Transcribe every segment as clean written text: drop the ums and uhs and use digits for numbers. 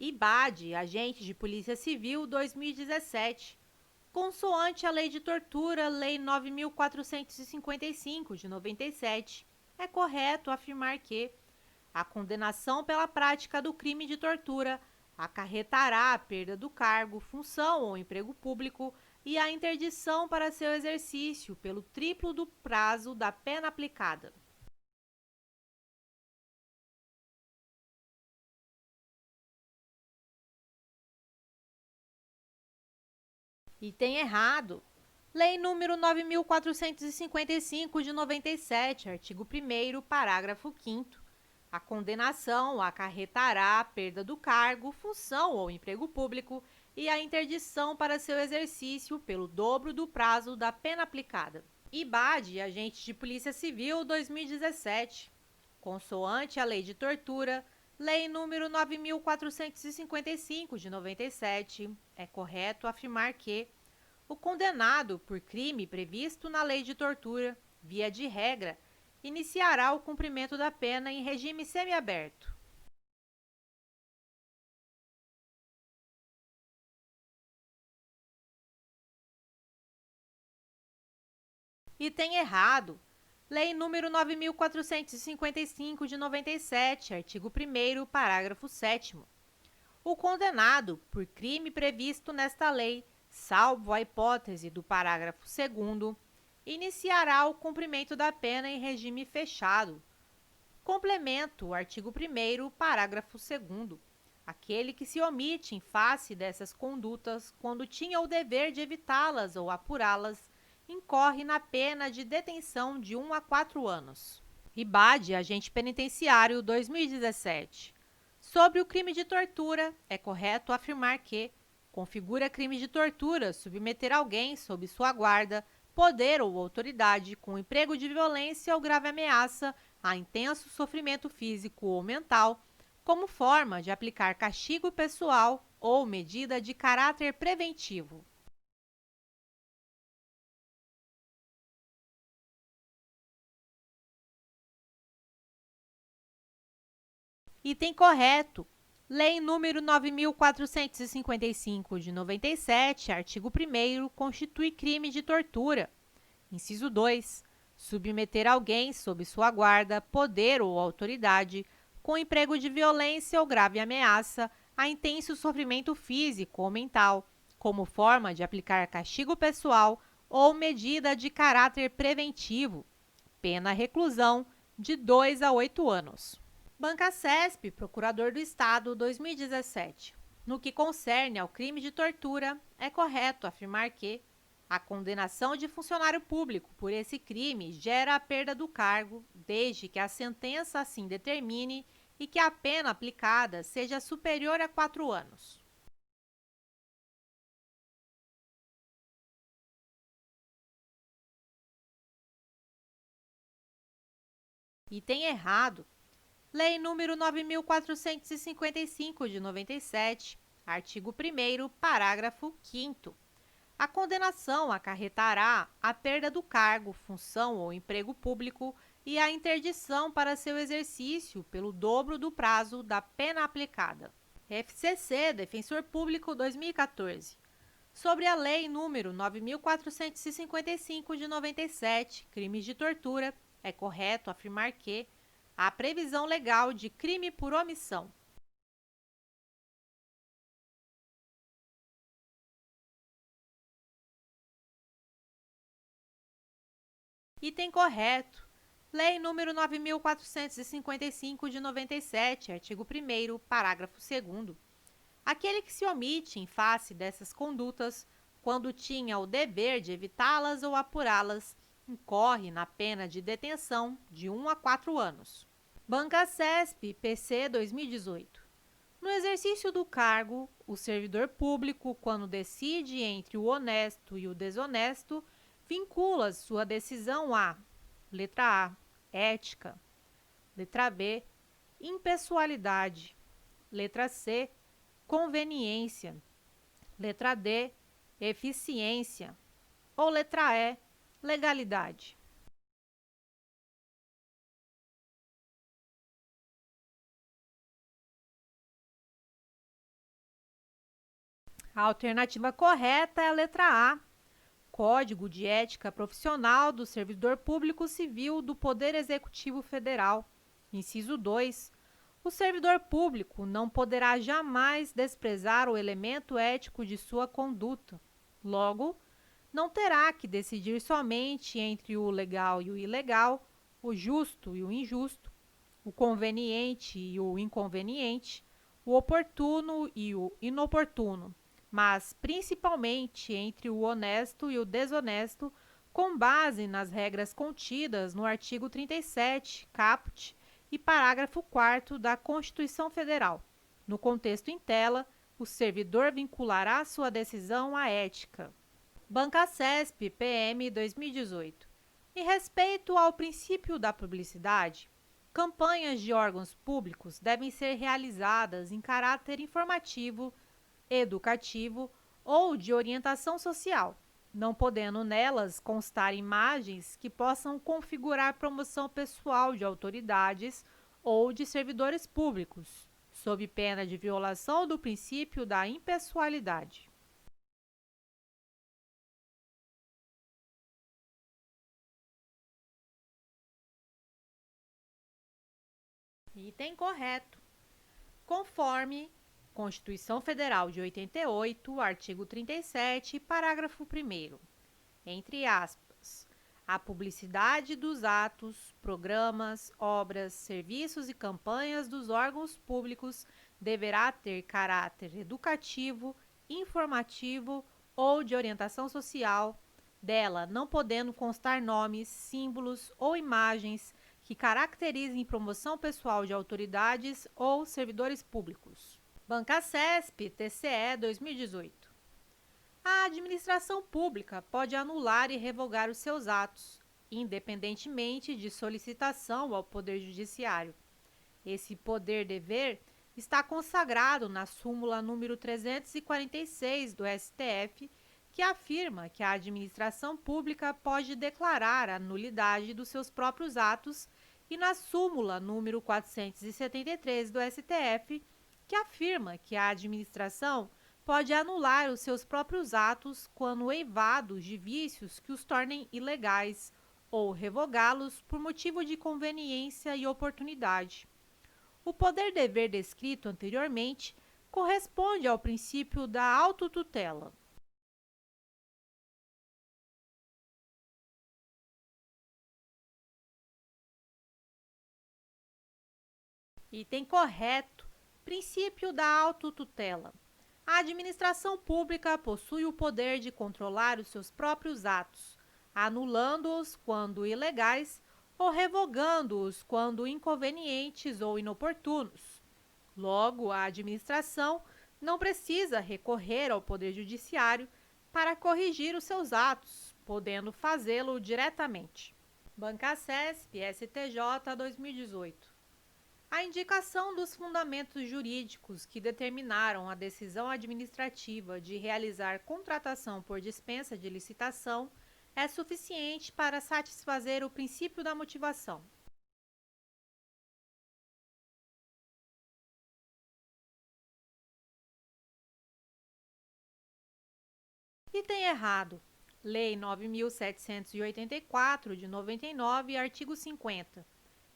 IBAD, Agente de Polícia Civil 2017. Consoante a Lei de Tortura, Lei 9.455, de 97, é correto afirmar que a condenação pela prática do crime de tortura acarretará a perda do cargo, função ou emprego público e a interdição para seu exercício pelo triplo do prazo da pena aplicada. Item errado. Lei número 9.455, de 97, artigo 1º, parágrafo 5º. A condenação acarretará a perda do cargo, função ou emprego público e a interdição para seu exercício pelo dobro do prazo da pena aplicada. IBAD, Agente de Polícia Civil 2017. Consoante a Lei de Tortura, Lei número 9.455, de 97, é correto afirmar que o condenado por crime previsto na Lei de Tortura, via de regra, iniciará o cumprimento da pena em regime semiaberto. Item errado. Lei número 9.455, de 97, artigo 1º, parágrafo 7º. O condenado por crime previsto nesta lei, salvo a hipótese do parágrafo 2º, iniciará o cumprimento da pena em regime fechado. Complemento o artigo 1º, parágrafo 2º. Aquele que se omite em face dessas condutas, quando tinha o dever de evitá-las ou apurá-las, incorre na pena de detenção de 1 a 4 anos. IBAD, Agente Penitenciário 2017. Sobre o crime de tortura, é correto afirmar que configura crime de tortura submeter alguém sob sua guarda, poder ou autoridade com emprego de violência ou grave ameaça a intenso sofrimento físico ou mental, como forma de aplicar castigo pessoal ou medida de caráter preventivo. Item correto. Lei número 9.455, de 97, artigo 1º, constitui crime de tortura. Inciso 2. Submeter alguém sob sua guarda, poder ou autoridade, com emprego de violência ou grave ameaça, a intenso sofrimento físico ou mental, como forma de aplicar castigo pessoal ou medida de caráter preventivo. Pena reclusão de 2 a 8 anos. Banca CESP, Procurador do Estado, 2017. No que concerne ao crime de tortura, é correto afirmar que a condenação de funcionário público por esse crime gera a perda do cargo, desde que a sentença assim determine e que a pena aplicada seja superior a 4 anos. Item errado. Lei número 9.455, de 97, artigo 1º, parágrafo 5º. A condenação acarretará a perda do cargo, função ou emprego público e a interdição para seu exercício pelo dobro do prazo da pena aplicada. FCC, Defensor Público 2014. Sobre a Lei número 9.455, de 97, crimes de tortura, é correto afirmar que há previsão legal de crime por omissão. Item correto. Lei número 9.455, de 97, artigo 1º, parágrafo 2º. Aquele que se omite em face dessas condutas, quando tinha o dever de evitá-las ou apurá-las, incorre na pena de detenção de 1 a 4 anos. Banca CESP, PC 2018. No exercício do cargo, o servidor público, quando decide entre o honesto e o desonesto, vincula sua decisão a: letra A, ética; letra B, impessoalidade; letra C, conveniência; letra D, eficiência; ou letra E, legalidade. A alternativa correta é a letra A. Código de Ética Profissional do Servidor Público Civil do Poder Executivo Federal. Inciso 2. O servidor público não poderá jamais desprezar o elemento ético de sua conduta. Logo, não terá que decidir somente entre o legal e o ilegal, o justo e o injusto, o conveniente e o inconveniente, o oportuno e o inoportuno, mas principalmente entre o honesto e o desonesto, com base nas regras contidas no artigo 37, caput, e parágrafo 4º da Constituição Federal. No contexto em tela, o servidor vinculará sua decisão à ética. Bancasesp, PM 2018. Em respeito ao princípio da publicidade, campanhas de órgãos públicos devem ser realizadas em caráter informativo, educativo ou de orientação social, não podendo nelas constar imagens que possam configurar promoção pessoal de autoridades ou de servidores públicos, sob pena de violação do princípio da impessoalidade. Item correto. Conforme Constituição Federal de 88, artigo 37, parágrafo 1º, entre aspas, a publicidade dos atos, programas, obras, serviços e campanhas dos órgãos públicos deverá ter caráter educativo, informativo ou de orientação social, dela não podendo constar nomes, símbolos ou imagens que caracterizem promoção pessoal de autoridades ou servidores públicos. Bancasesp, TCE 2018. A administração pública pode anular e revogar os seus atos, independentemente de solicitação ao Poder Judiciário. Esse poder-dever está consagrado na súmula número 346 do STF, que afirma que a administração pública pode declarar a nulidade dos seus próprios atos, e na súmula número 473 do STF, que afirma que a administração pode anular os seus próprios atos quando eivados de vícios que os tornem ilegais ou revogá-los por motivo de conveniência e oportunidade. O poder-dever descrito anteriormente corresponde ao princípio da autotutela. Item correto. Princípio da autotutela. A administração pública possui o poder de controlar os seus próprios atos, anulando-os quando ilegais ou revogando-os quando inconvenientes ou inoportunos. Logo, a administração não precisa recorrer ao Poder Judiciário para corrigir os seus atos, podendo fazê-lo diretamente. Bancasesp, STJ 2018. A indicação dos fundamentos jurídicos que determinaram a decisão administrativa de realizar contratação por dispensa de licitação é suficiente para satisfazer o princípio da motivação. Item errado. Lei 9.784, de 99, artigo 50.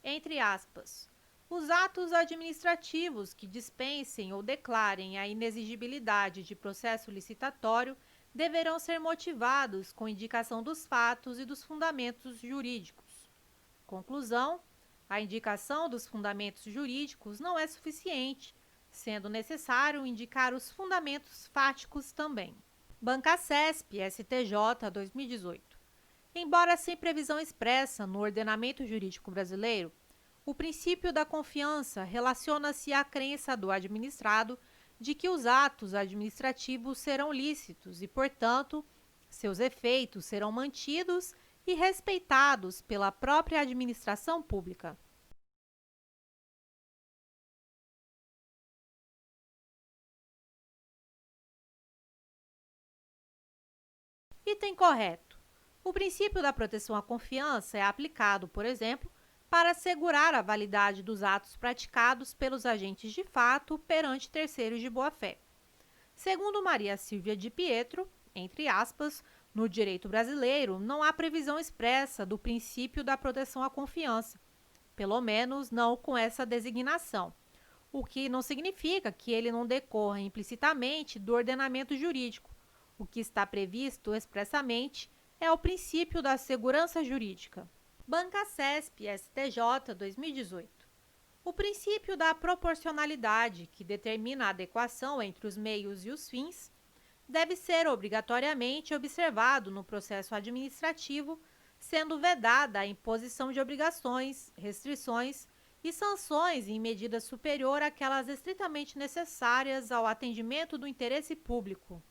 Entre aspas. Os atos administrativos que dispensem ou declarem a inexigibilidade de processo licitatório deverão ser motivados com indicação dos fatos e dos fundamentos jurídicos. Conclusão: a indicação dos fundamentos jurídicos não é suficiente, sendo necessário indicar os fundamentos fáticos também. Bancasesp, STJ 2018. Embora sem previsão expressa no ordenamento jurídico brasileiro, o princípio da confiança relaciona-se à crença do administrado de que os atos administrativos serão lícitos e, portanto, seus efeitos serão mantidos e respeitados pela própria administração pública. Item correto. O princípio da proteção à confiança é aplicado, por exemplo, para assegurar a validade dos atos praticados pelos agentes de fato perante terceiros de boa-fé. Segundo Maria Silvia de Pietro, entre aspas, no direito brasileiro não há previsão expressa do princípio da proteção à confiança, pelo menos não com essa designação, o que não significa que ele não decorra implicitamente do ordenamento jurídico. O que está previsto expressamente é o princípio da segurança jurídica. Banca CESP STJ 2018. O princípio da proporcionalidade, que determina a adequação entre os meios e os fins, deve ser obrigatoriamente observado no processo administrativo, sendo vedada a imposição de obrigações, restrições e sanções em medida superior àquelas estritamente necessárias ao atendimento do interesse público.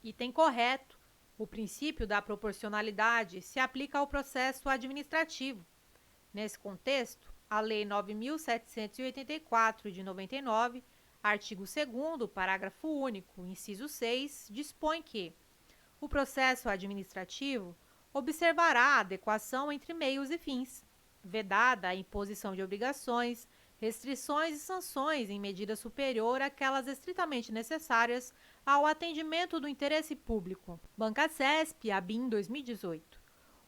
Item correto. O princípio da proporcionalidade se aplica ao processo administrativo. Nesse contexto, a Lei 9.784, de 99, artigo 2º, parágrafo único, inciso 6, dispõe que o processo administrativo observará a adequação entre meios e fins, vedada a imposição de obrigações, restrições e sanções em medida superior àquelas estritamente necessárias ao atendimento do interesse público. Banca CESP, ABIN 2018.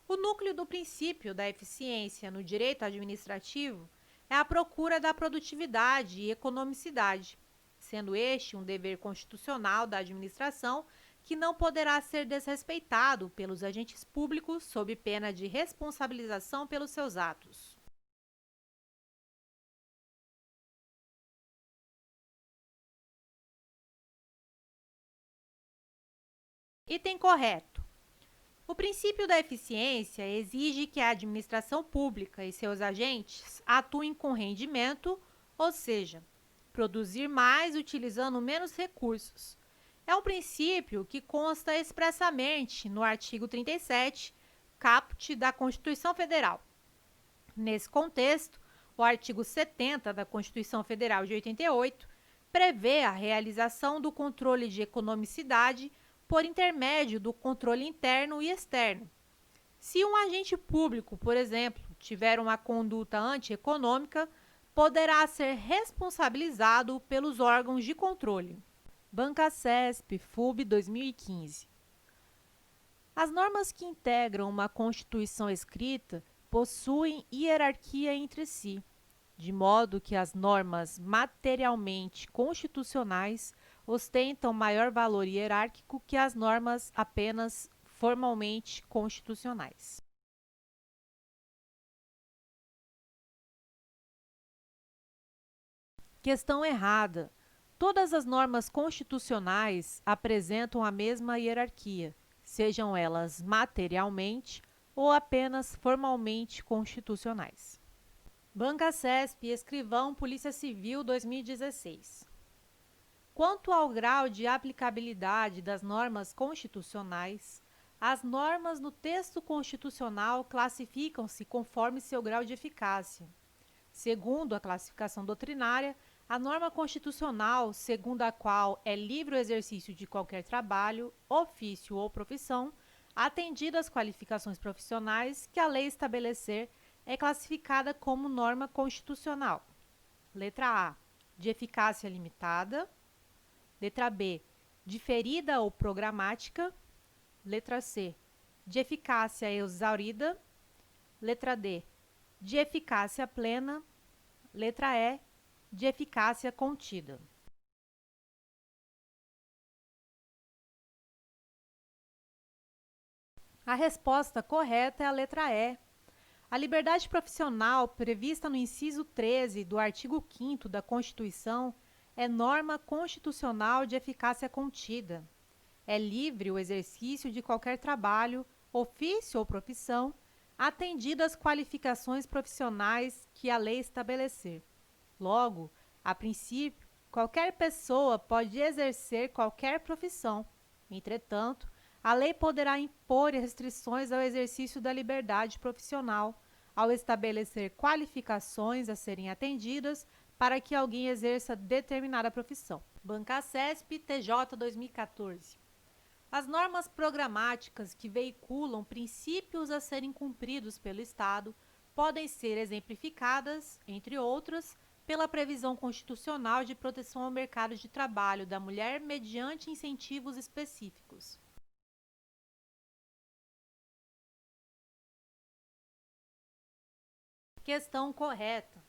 O núcleo do princípio da eficiência no direito administrativo é a procura da produtividade e economicidade, sendo este um dever constitucional da administração que não poderá ser desrespeitado pelos agentes públicos sob pena de responsabilização pelos seus atos. Item correto. O princípio da eficiência exige que a administração pública e seus agentes atuem com rendimento, ou seja, produzir mais utilizando menos recursos. É um princípio que consta expressamente no artigo 37, caput da Constituição Federal. Nesse contexto, o artigo 70 da Constituição Federal de 88 prevê a realização do controle de economicidade por intermédio do controle interno e externo. Se um agente público, por exemplo, tiver uma conduta antieconômica, poderá ser responsabilizado pelos órgãos de controle. Banca CESP, FUB 2015. As normas que integram uma Constituição escrita possuem hierarquia entre si, de modo que as normas materialmente constitucionais ostentam maior valor hierárquico que as normas apenas formalmente constitucionais. Questão errada. Todas as normas constitucionais apresentam a mesma hierarquia, sejam elas materialmente ou apenas formalmente constitucionais. Banca CESP, Escrivão, Polícia Civil, 2016. Quanto ao grau de aplicabilidade das normas constitucionais, as normas no texto constitucional classificam-se conforme seu grau de eficácia. Segundo a classificação doutrinária, a norma constitucional, segundo a qual é livre o exercício de qualquer trabalho, ofício ou profissão, atendidas as qualificações profissionais que a lei estabelecer, é classificada como norma constitucional. Letra A, de eficácia limitada. Letra B, diferida ou programática. Letra C, de eficácia exaurida. Letra D, de eficácia plena. Letra E, de eficácia contida. A resposta correta é a letra E. A liberdade profissional prevista no inciso 13 do artigo 5º da Constituição é norma constitucional de eficácia contida. É livre o exercício de qualquer trabalho, ofício ou profissão, atendidas as qualificações profissionais que a lei estabelecer. Logo, a princípio, qualquer pessoa pode exercer qualquer profissão. Entretanto, a lei poderá impor restrições ao exercício da liberdade profissional, ao estabelecer qualificações a serem atendidas para que alguém exerça determinada profissão. Banca CESP, TJ 2014. As normas programáticas que veiculam princípios a serem cumpridos pelo Estado podem ser exemplificadas, entre outras, pela previsão constitucional de proteção ao mercado de trabalho da mulher mediante incentivos específicos. Questão correta.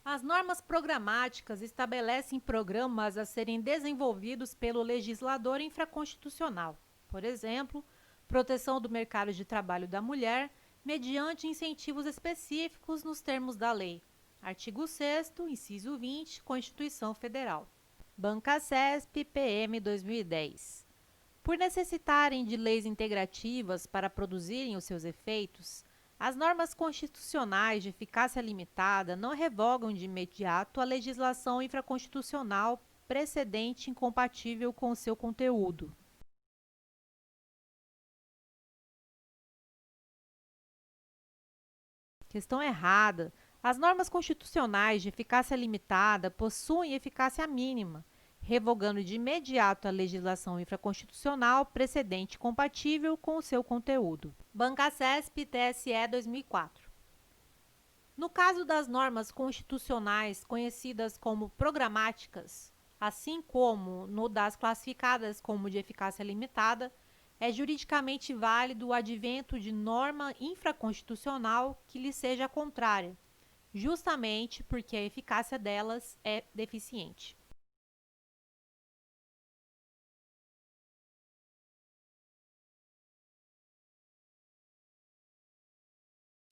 As normas programáticas estabelecem programas a serem desenvolvidos pelo legislador infraconstitucional. Por exemplo, proteção do mercado de trabalho da mulher mediante incentivos específicos nos termos da lei. Artigo 6º, inciso 20, Constituição Federal. Banca CESP, PM 2010. Por necessitarem de leis integrativas para produzirem os seus efeitos, as normas constitucionais de eficácia limitada não revogam de imediato a legislação infraconstitucional precedente incompatível com o seu conteúdo. Questão errada. As normas constitucionais de eficácia limitada possuem eficácia mínima, revogando de imediato a legislação infraconstitucional precedente compatível com o seu conteúdo. Banca CESP, TSE 2004. No caso das normas constitucionais conhecidas como programáticas, assim como no das classificadas como de eficácia limitada, é juridicamente válido o advento de norma infraconstitucional que lhe seja contrária, justamente porque a eficácia delas é deficiente.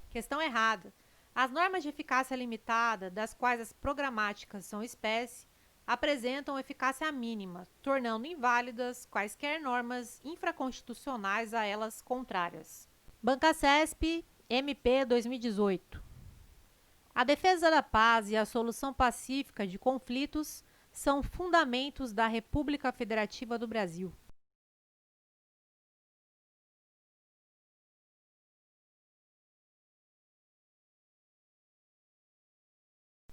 Questão errada. As normas de eficácia limitada, das quais as programáticas são espécie, apresentam eficácia mínima, tornando inválidas quaisquer normas infraconstitucionais a elas contrárias. Banca CESP, MP 2018. A defesa da paz e a solução pacífica de conflitos são fundamentos da República Federativa do Brasil.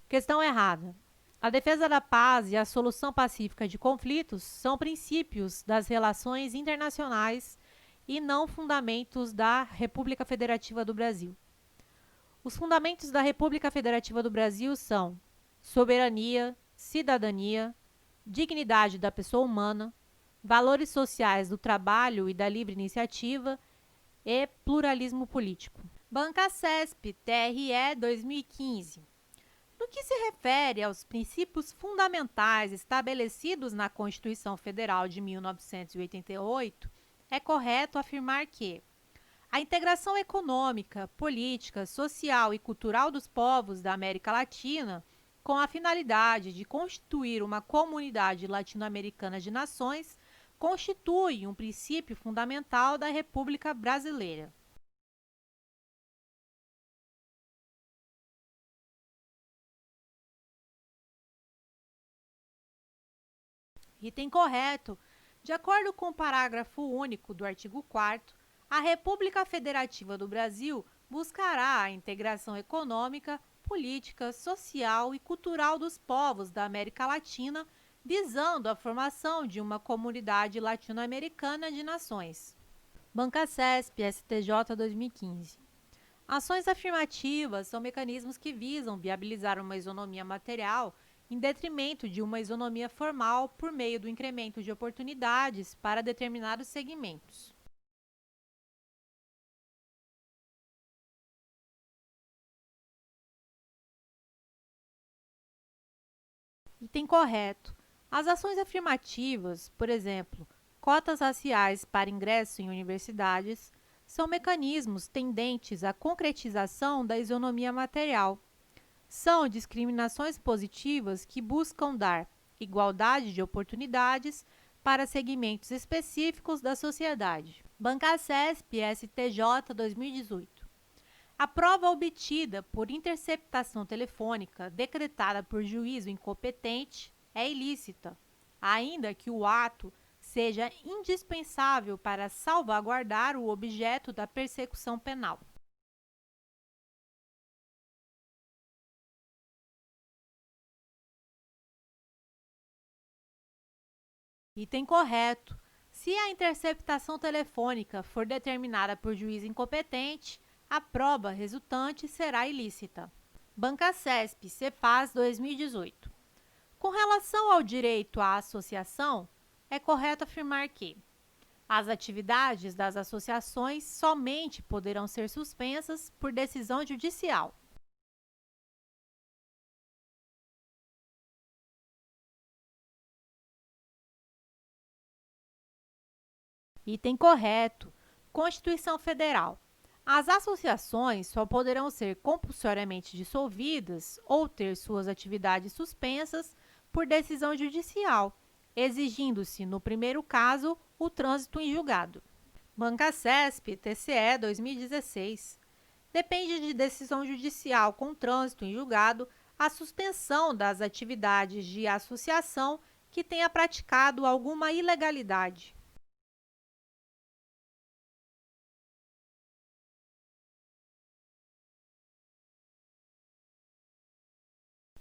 Questão errada. A defesa da paz e a solução pacífica de conflitos são princípios das relações internacionais e não fundamentos da República Federativa do Brasil. Os fundamentos da República Federativa do Brasil são soberania, cidadania, dignidade da pessoa humana, valores sociais do trabalho e da livre iniciativa e pluralismo político. Banca CESP, TRE 2015. No que se refere aos princípios fundamentais estabelecidos na Constituição Federal de 1988, é correto afirmar que a integração econômica, política, social e cultural dos povos da América Latina, com a finalidade de constituir uma comunidade latino-americana de nações, constitui um princípio fundamental da República Brasileira. Item correto. De acordo com o parágrafo único do artigo 4º, a República Federativa do Brasil buscará a integração econômica, política, social e cultural dos povos da América Latina, visando a formação de uma comunidade latino-americana de nações. Banca CESP, STJ 2015. Ações afirmativas são mecanismos que visam viabilizar uma isonomia material em detrimento de uma isonomia formal por meio do incremento de oportunidades para determinados segmentos. Item correto. As ações afirmativas, por exemplo, cotas raciais para ingresso em universidades, são mecanismos tendentes à concretização da isonomia material. São discriminações positivas que buscam dar igualdade de oportunidades para segmentos específicos da sociedade. Banca CESP, STJ 2018. A prova obtida por interceptação telefônica decretada por juízo incompetente é ilícita, ainda que o ato seja indispensável para salvaguardar o objeto da persecução penal. Item correto. Se a interceptação telefônica for determinada por juiz incompetente, a prova resultante será ilícita. Bancasesp, Cepaz 2018. Com relação ao direito à associação, é correto afirmar que as atividades das associações somente poderão ser suspensas por decisão judicial. Item correto. Constituição Federal. As associações só poderão ser compulsoriamente dissolvidas ou ter suas atividades suspensas por decisão judicial, exigindo-se, no primeiro caso, o trânsito em julgado. Bancasesp, TCE 2016. Depende de decisão judicial com trânsito em julgado a suspensão das atividades de associação que tenha praticado alguma ilegalidade.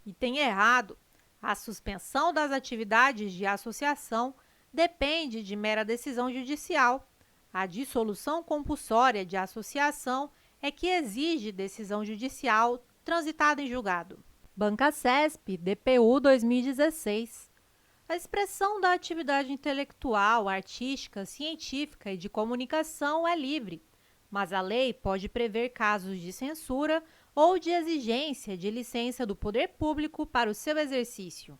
Item errado. A suspensão das atividades de associação depende de mera decisão judicial. A dissolução compulsória de associação é que exige decisão judicial transitada em julgado. Bancasesp, DPU 2016. A expressão da atividade intelectual, artística, científica e de comunicação é livre, mas a lei pode prever casos de censura ou de exigência de licença do poder público para o seu exercício.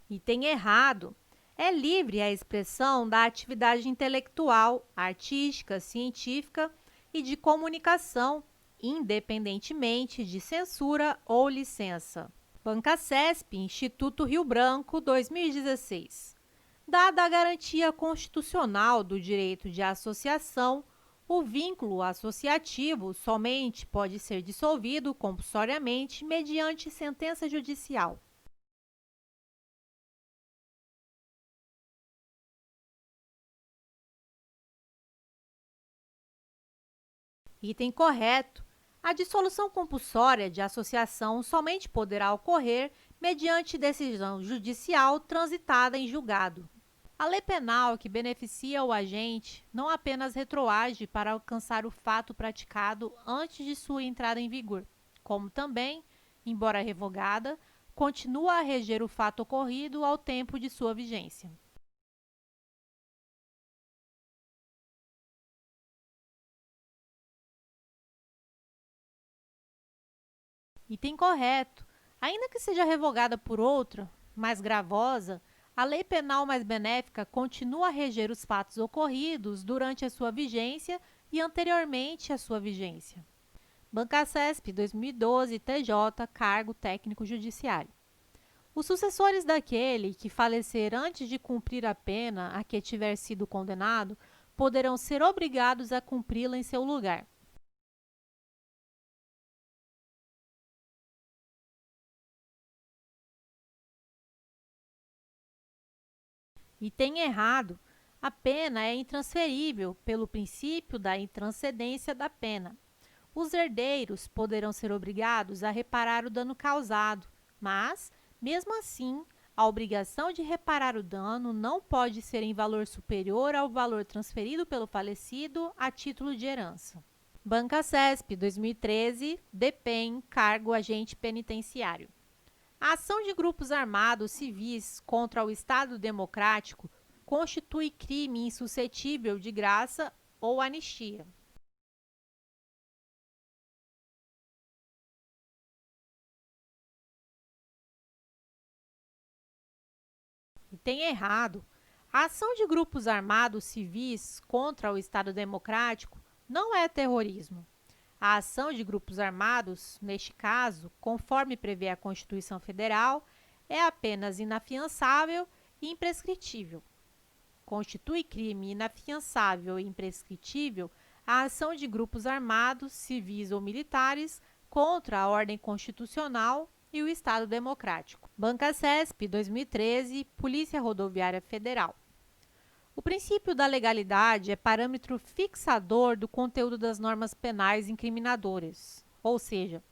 Item errado. É livre a expressão da atividade intelectual, artística, científica e de comunicação, independentemente de censura ou licença. Bancasesp, Instituto Rio Branco, 2016. Dada a garantia constitucional do direito de associação, o vínculo associativo somente pode ser dissolvido compulsoriamente mediante sentença judicial. Item correto. A dissolução compulsória de associação somente poderá ocorrer mediante decisão judicial transitada em julgado. A lei penal que beneficia o agente não apenas retroage para alcançar o fato praticado antes de sua entrada em vigor, como também, embora revogada, continua a reger o fato ocorrido ao tempo de sua vigência. Item correto. Ainda que seja revogada por outra, mais gravosa, a lei penal mais benéfica continua a reger os fatos ocorridos durante a sua vigência e anteriormente à sua vigência. Bancasesp 2012, TJ, Cargo Técnico Judiciário. Os sucessores daquele que falecer antes de cumprir a pena a que tiver sido condenado poderão ser obrigados a cumpri-la em seu lugar. Item errado. A pena é intransferível pelo princípio da intranscendência da pena. Os herdeiros poderão ser obrigados a reparar o dano causado, mas, mesmo assim, a obrigação de reparar o dano não pode ser em valor superior ao valor transferido pelo falecido a título de herança. Bancasesp 2013, DPEM, Cargo Agente Penitenciário. A ação de grupos armados civis contra o Estado Democrático constitui crime insuscetível de graça ou anistia. Item errado. A ação de grupos armados civis contra o Estado Democrático não é terrorismo. A ação de grupos armados, neste caso, conforme prevê a Constituição Federal, é apenas inafiançável e imprescritível. Constitui crime inafiançável e imprescritível a ação de grupos armados, civis ou militares contra a ordem constitucional e o Estado Democrático. Bancasesp 2013, Polícia Rodoviária Federal. O princípio da legalidade é parâmetro fixador do conteúdo das normas penais incriminadoras, ou seja,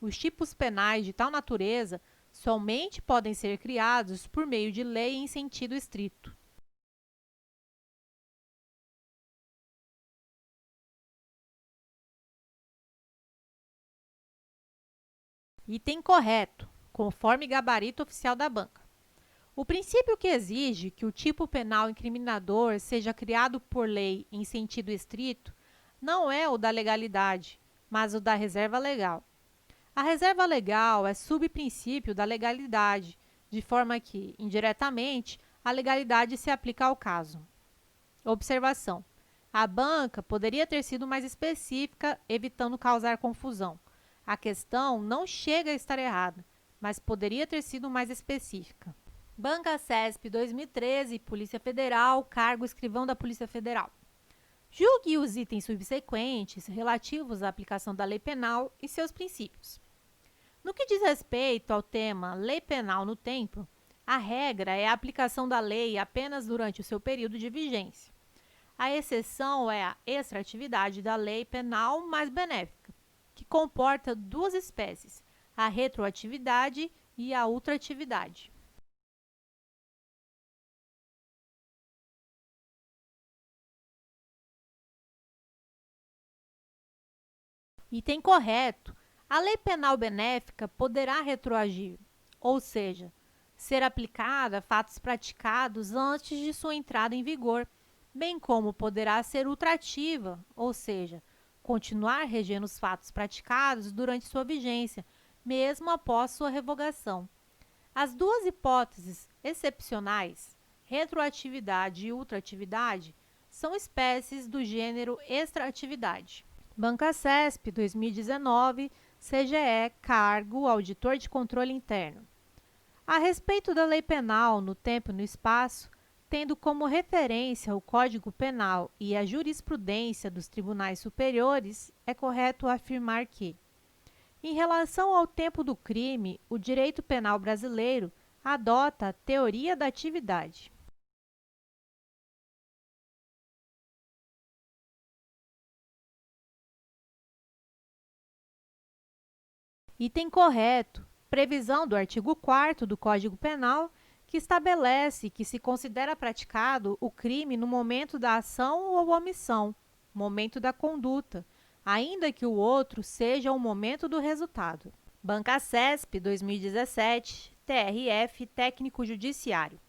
Os tipos penais de tal natureza somente podem ser criados por meio de lei em sentido estrito. Item correto, conforme gabarito oficial da banca. O princípio que exige que o tipo penal incriminador seja criado por lei em sentido estrito não é o da legalidade, mas o da reserva legal. A reserva legal é subprincípio da legalidade, de forma que, indiretamente, a legalidade se aplica ao caso. Observação: a banca poderia ter sido mais específica, evitando causar confusão. A questão não chega a estar errada, mas poderia ter sido mais específica. Banca CESP 2013, Polícia Federal, cargo escrivão da Polícia Federal. Julgue os itens subsequentes relativos à aplicação da lei penal e seus princípios. No que diz respeito ao tema lei penal no tempo, a regra é a aplicação da lei apenas durante o seu período de vigência. A exceção é a extratividade da lei penal mais benéfica, que comporta duas espécies, a retroatividade e a ultratividade. Item correto. A lei penal benéfica poderá retroagir, ou seja, ser aplicada a fatos praticados antes de sua entrada em vigor, bem como poderá ser ultrativa, ou seja, continuar regendo os fatos praticados durante sua vigência, mesmo após sua revogação. As duas hipóteses excepcionais, retroatividade e ultratividade, são espécies do gênero extratividade. Banca CESP 2019, CGE, cargo Auditor de Controle Interno. A respeito da lei penal no tempo e no espaço, tendo como referência o Código Penal e a jurisprudência dos tribunais superiores, é correto afirmar que, em relação ao tempo do crime, o direito penal brasileiro adota a teoria da atividade. Item correto. Previsão do artigo 4º do Código Penal, que estabelece que se considera praticado o crime no momento da ação ou omissão, momento da conduta, ainda que o outro seja o momento do resultado. Banca CESP 2017, TRF, Técnico Judiciário.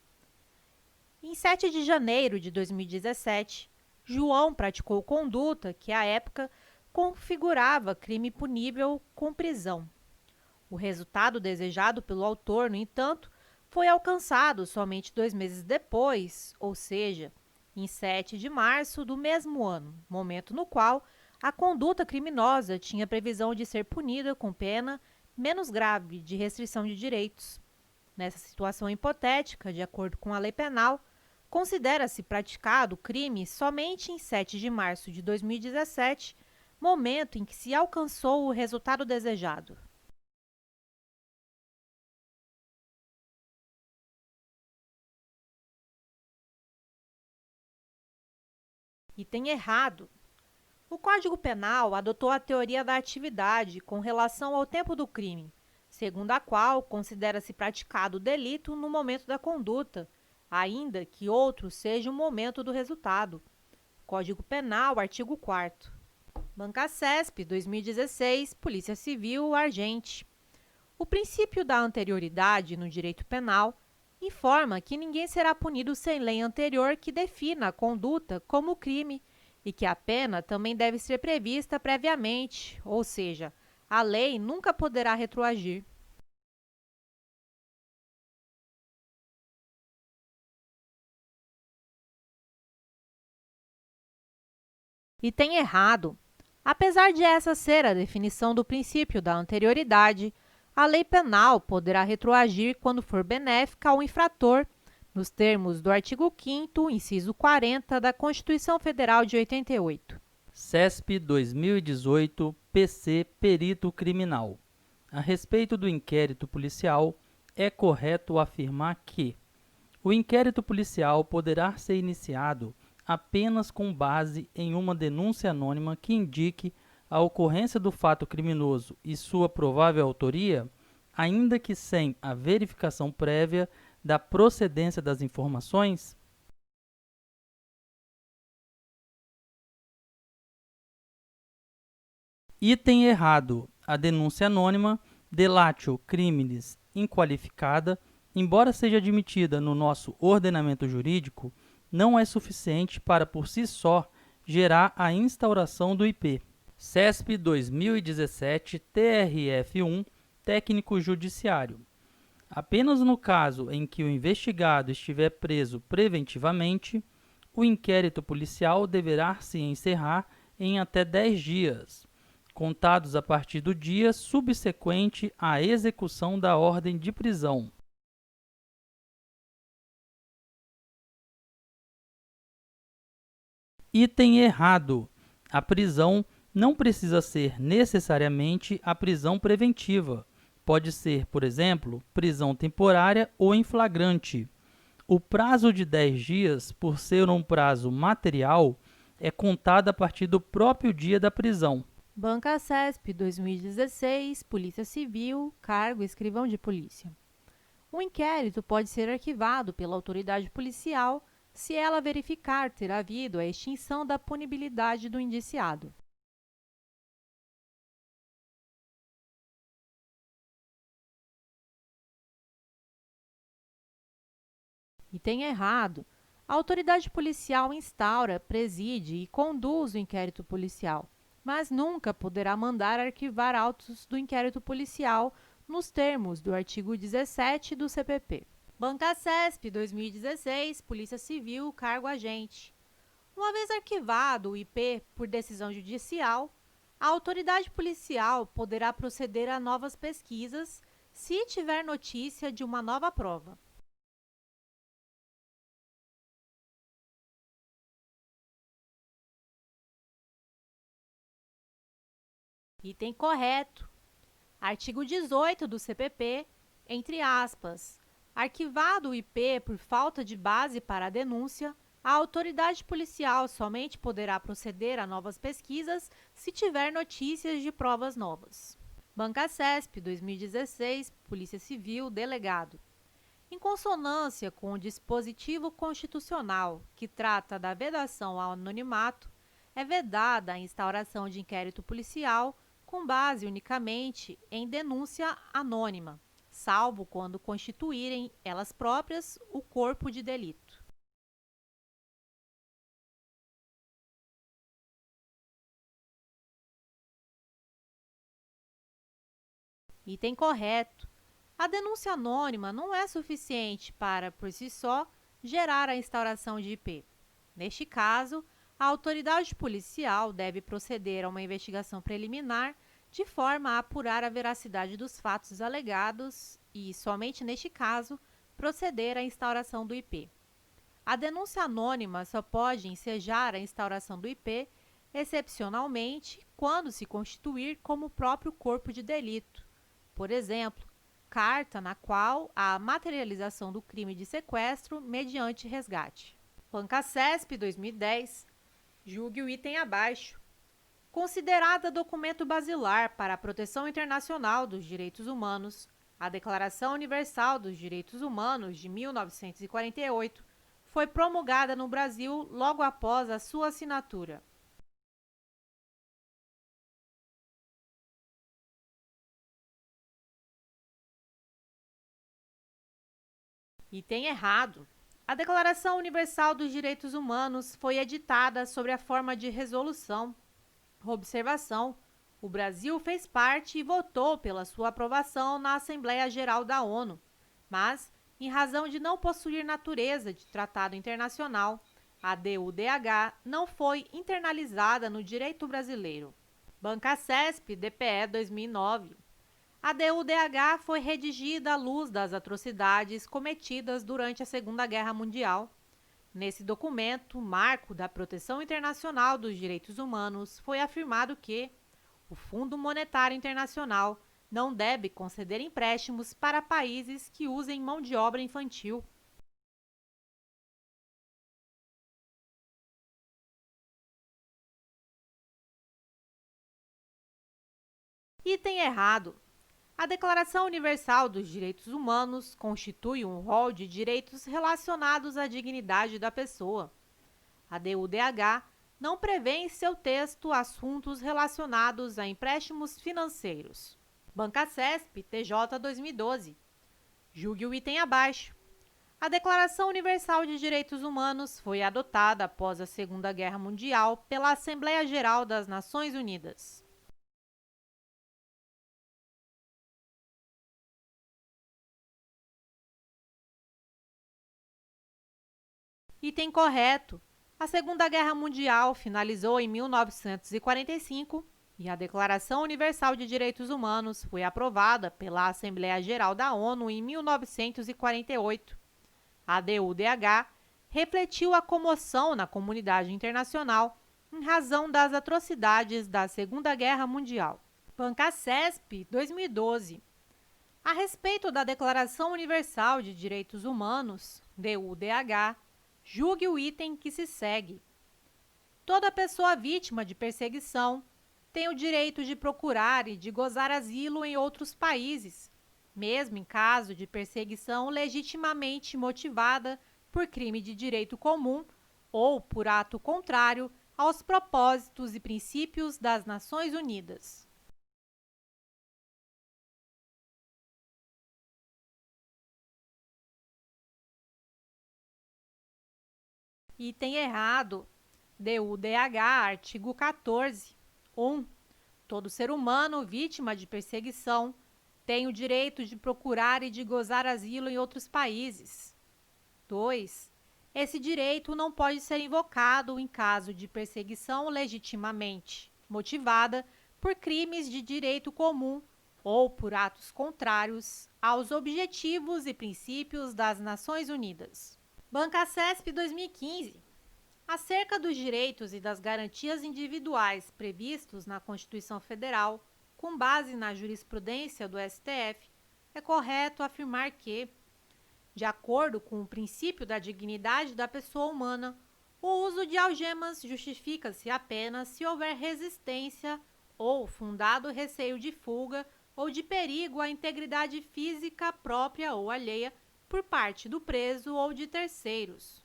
Em 7 de janeiro de 2017, João praticou conduta que, à época, configurava crime punível com prisão. O resultado desejado pelo autor, no entanto, foi alcançado somente 2 meses depois, ou seja, em 7 de março do mesmo ano, momento no qual a conduta criminosa tinha previsão de ser punida com pena menos grave de restrição de direitos. Nessa situação hipotética, de acordo com a lei penal, considera-se praticado o crime somente em 7 de março de 2017, momento em que se alcançou o resultado desejado. Item errado. O Código Penal adotou a teoria da atividade com relação ao tempo do crime, segundo a qual considera-se praticado o delito no momento da conduta, ainda que outro seja o momento do resultado. Código Penal, artigo 4º. Banca CESP, 2016, Polícia Civil, Argente. O princípio da anterioridade no direito penal informa que ninguém será punido sem lei anterior que defina a conduta como crime e que a pena também deve ser prevista previamente, ou seja, a lei nunca poderá retroagir. Item errado. Apesar de essa ser a definição do princípio da anterioridade, a lei penal poderá retroagir quando for benéfica ao infrator, nos termos do artigo 5º, inciso 40 da Constituição Federal de 88. CESP 2018, PC Perito Criminal. A respeito do inquérito policial, é correto afirmar que o inquérito policial poderá ser iniciado apenas com base em uma denúncia anônima que indique a ocorrência do fato criminoso e sua provável autoria, ainda que sem a verificação prévia da procedência das informações? Item errado. A denúncia anônima, delatio criminis inqualificada, embora seja admitida no nosso ordenamento jurídico, não é suficiente para, por si só, gerar a instauração do IP. CESP 2017, TRF1, Técnico Judiciário. Apenas no caso em que o investigado estiver preso preventivamente, o inquérito policial deverá se encerrar em até 10 dias, contados a partir do dia subsequente à execução da ordem de prisão. Item errado. A prisão não precisa ser necessariamente a prisão preventiva. Pode ser, por exemplo, prisão temporária ou em flagrante. O prazo de 10 dias, por ser um prazo material, é contado a partir do próprio dia da prisão. Banca CESP 2016, Polícia Civil, cargo escrivão de polícia. O inquérito pode ser arquivado pela autoridade policial se ela verificar ter havido a extinção da punibilidade do indiciado. Item errado. A autoridade policial instaura, preside e conduz o inquérito policial, mas nunca poderá mandar arquivar autos do inquérito policial nos termos do artigo 17 do CPP. Banca CESP 2016, Polícia Civil, cargo agente. Uma vez arquivado o IP por decisão judicial, a autoridade policial poderá proceder a novas pesquisas se tiver notícia de uma nova prova. Item correto. Artigo 18 do CPP, entre aspas, arquivado o IP por falta de base para a denúncia, a autoridade policial somente poderá proceder a novas pesquisas se tiver notícias de provas novas. Banca CESP 2016, Polícia Civil, delegado. Em consonância com o dispositivo constitucional que trata da vedação ao anonimato, é vedada a instauração de inquérito policial com base unicamente em denúncia anônima, salvo quando constituírem elas próprias o corpo de delito. Item correto. A denúncia anônima não é suficiente para, por si só, gerar a instauração de IP. Neste caso, a autoridade policial deve proceder a uma investigação preliminar de forma a apurar a veracidade dos fatos alegados e, somente neste caso, proceder à instauração do IP. A denúncia anônima só pode ensejar a instauração do IP, excepcionalmente, quando se constituir como próprio corpo de delito. Por exemplo, carta na qual há materialização do crime de sequestro mediante resgate. Banca CESP 2010, julgue o item abaixo. Considerada documento basilar para a proteção internacional dos direitos humanos, a Declaração Universal dos Direitos Humanos de 1948 foi promulgada no Brasil logo após a sua assinatura. Item errado. A Declaração Universal dos Direitos Humanos foi editada sob a forma de resolução. Observação: o Brasil fez parte e votou pela sua aprovação na Assembleia Geral da ONU, mas, em razão de não possuir natureza de tratado internacional, a DUDH não foi internalizada no direito brasileiro. Banca CESP, DPE 2009. A DUDH foi redigida à luz das atrocidades cometidas durante a Segunda Guerra Mundial. Nesse documento, marco da proteção internacional dos direitos humanos, foi afirmado que o Fundo Monetário Internacional não deve conceder empréstimos para países que usem mão de obra infantil. Item errado. A Declaração Universal dos Direitos Humanos constitui um rol de direitos relacionados à dignidade da pessoa. A DUDH não prevê em seu texto assuntos relacionados a empréstimos financeiros. Bancacesp, TJ 2012. Julgue o item abaixo. A Declaração Universal de Direitos Humanos foi adotada após a Segunda Guerra Mundial pela Assembleia Geral das Nações Unidas. Item correto. A Segunda Guerra Mundial finalizou em 1945 e a Declaração Universal de Direitos Humanos foi aprovada pela Assembleia Geral da ONU em 1948. A DUDH refletiu a comoção na comunidade internacional em razão das atrocidades da Segunda Guerra Mundial. Bancacesp 2012. A respeito da Declaração Universal de Direitos Humanos, DUDH, julgue o item que se segue. Toda pessoa vítima de perseguição tem o direito de procurar e de gozar asilo em outros países, mesmo em caso de perseguição legitimamente motivada por crime de direito comum ou por ato contrário aos propósitos e princípios das Nações Unidas. Item errado. DUDH, artigo 14. 1. Todo ser humano vítima de perseguição tem o direito de procurar e de gozar asilo em outros países. 2. Esse direito não pode ser invocado em caso de perseguição legitimamente motivada por crimes de direito comum ou por atos contrários aos objetivos e princípios das Nações Unidas. Bancacesp 2015. Acerca dos direitos e das garantias individuais previstos na Constituição Federal, com base na jurisprudência do STF, é correto afirmar que, de acordo com o princípio da dignidade da pessoa humana, o uso de algemas justifica-se apenas se houver resistência ou fundado receio de fuga ou de perigo à integridade física própria ou alheia por parte do preso ou de terceiros.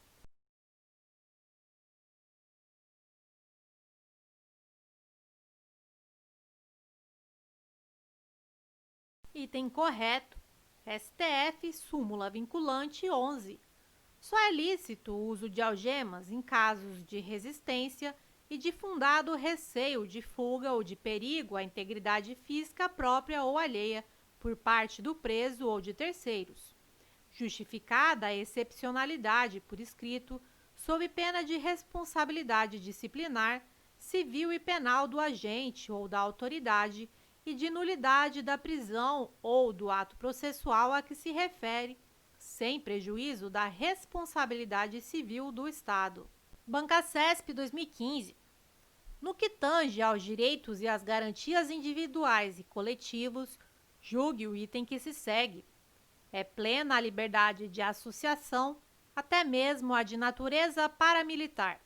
Item correto. STF, súmula vinculante 11. Só é lícito o uso de algemas em casos de resistência e de fundado receio de fuga ou de perigo à integridade física própria ou alheia por parte do preso ou de terceiros, justificada a excepcionalidade por escrito, sob pena de responsabilidade disciplinar, civil e penal do agente ou da autoridade e de nulidade da prisão ou do ato processual a que se refere, sem prejuízo da responsabilidade civil do Estado. Bancacesp 2015. No que tange aos direitos e às garantias individuais e coletivos, julgue o item que se segue. É plena a liberdade de associação, até mesmo a de natureza paramilitar.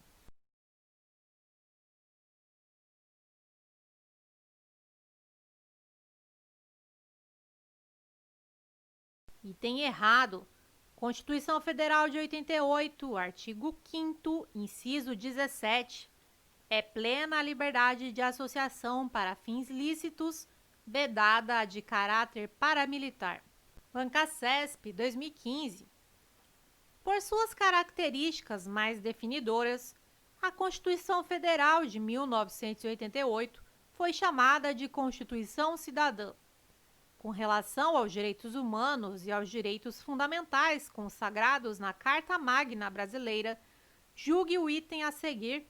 Item errado. Constituição Federal de 88, artigo 5º, inciso 17. É plena a liberdade de associação para fins lícitos, vedada a de caráter paramilitar. Bancacesp 2015. Por suas características mais definidoras, a Constituição Federal de 1988 foi chamada de Constituição Cidadã. Com relação aos direitos humanos e aos direitos fundamentais consagrados na Carta Magna Brasileira, julgue o item a seguir.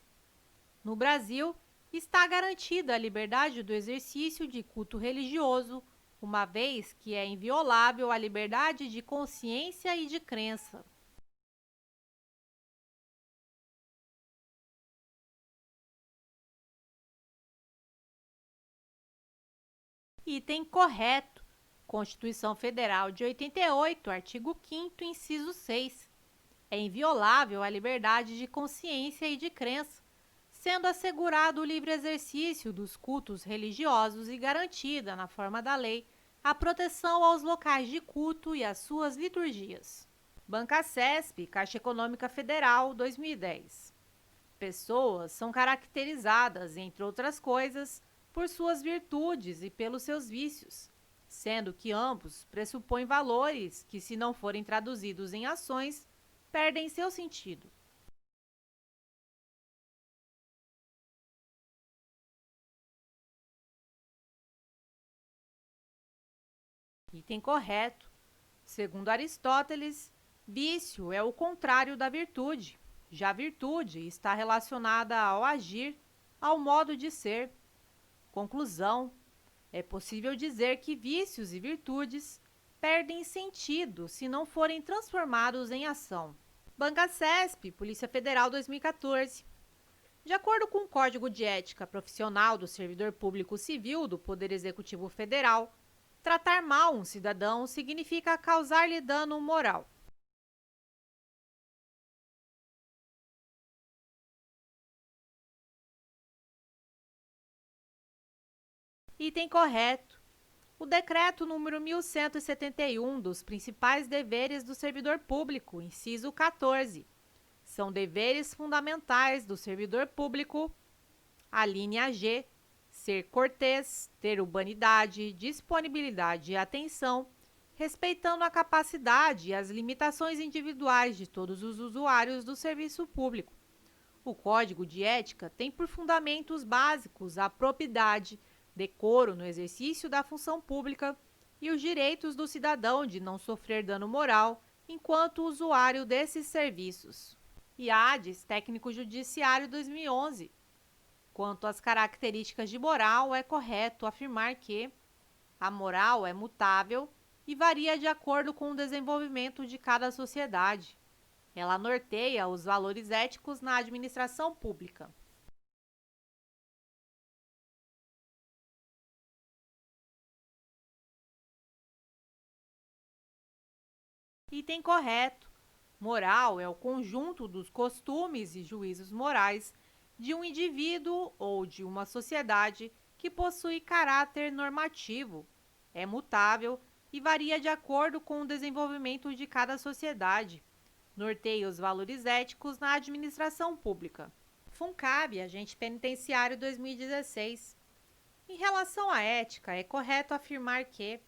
No Brasil, está garantida a liberdade do exercício de culto religioso, uma vez que é inviolável a liberdade de consciência e de crença. Item correto. Constituição Federal de 88, artigo 5º, inciso 6. É inviolável a liberdade de consciência e de crença, sendo assegurado o livre exercício dos cultos religiosos e garantida, na forma da lei, a proteção aos locais de culto e às suas liturgias. Bancasesp, Caixa Econômica Federal, 2010. Pessoas são caracterizadas, entre outras coisas, por suas virtudes e pelos seus vícios, sendo que ambos pressupõem valores que, se não forem traduzidos em ações, perdem seu sentido. Item correto. Segundo Aristóteles, vício é o contrário da virtude. Já virtude está relacionada ao agir, ao modo de ser. Conclusão: é possível dizer que vícios e virtudes perdem sentido se não forem transformados em ação. Bancasesp, Polícia Federal, 2014. De acordo com o Código de Ética Profissional do Servidor Público Civil do Poder Executivo Federal, tratar mal um cidadão significa causar-lhe dano moral. Item correto. O Decreto número 1171 dos principais deveres do servidor público, inciso 14. São deveres fundamentais do servidor público, a linha G, ser cortês, ter urbanidade, disponibilidade e atenção, respeitando a capacidade e as limitações individuais de todos os usuários do serviço público. O Código de Ética tem por fundamentos básicos a probidade, decoro no exercício da função pública e os direitos do cidadão de não sofrer dano moral enquanto usuário desses serviços. IADES, Técnico Judiciário, 2011. Quanto às características de moral, é correto afirmar que a moral é mutável e varia de acordo com o desenvolvimento de cada sociedade. Ela norteia os valores éticos na administração pública. Item correto. Moral é o conjunto dos costumes e juízos morais de um indivíduo ou de uma sociedade que possui caráter normativo, é mutável e varia de acordo com o desenvolvimento de cada sociedade. Norteia os valores éticos na administração pública. FUNCAB, Agente Penitenciário, 2016. Em relação à ética, é correto afirmar que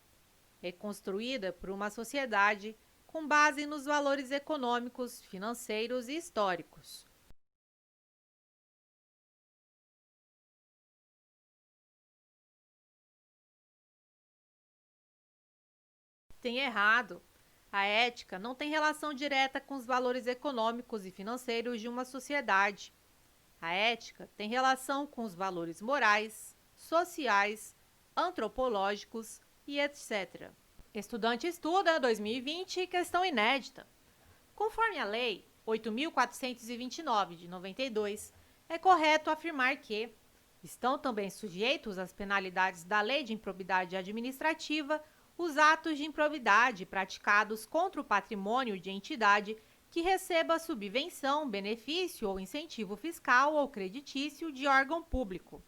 é construída por uma sociedade com base nos valores econômicos, financeiros e históricos. Tem errado. A ética não tem relação direta com os valores econômicos e financeiros de uma sociedade. A ética tem relação com os valores morais, sociais, antropológicos e etc. Estudante estuda 2020, questão inédita. Conforme a Lei 8.429 de 92, é correto afirmar que estão também sujeitos às penalidades da Lei de Improbidade Administrativa os atos de improbidade praticados contra o patrimônio de entidade que receba subvenção, benefício ou incentivo fiscal ou creditício de órgão público.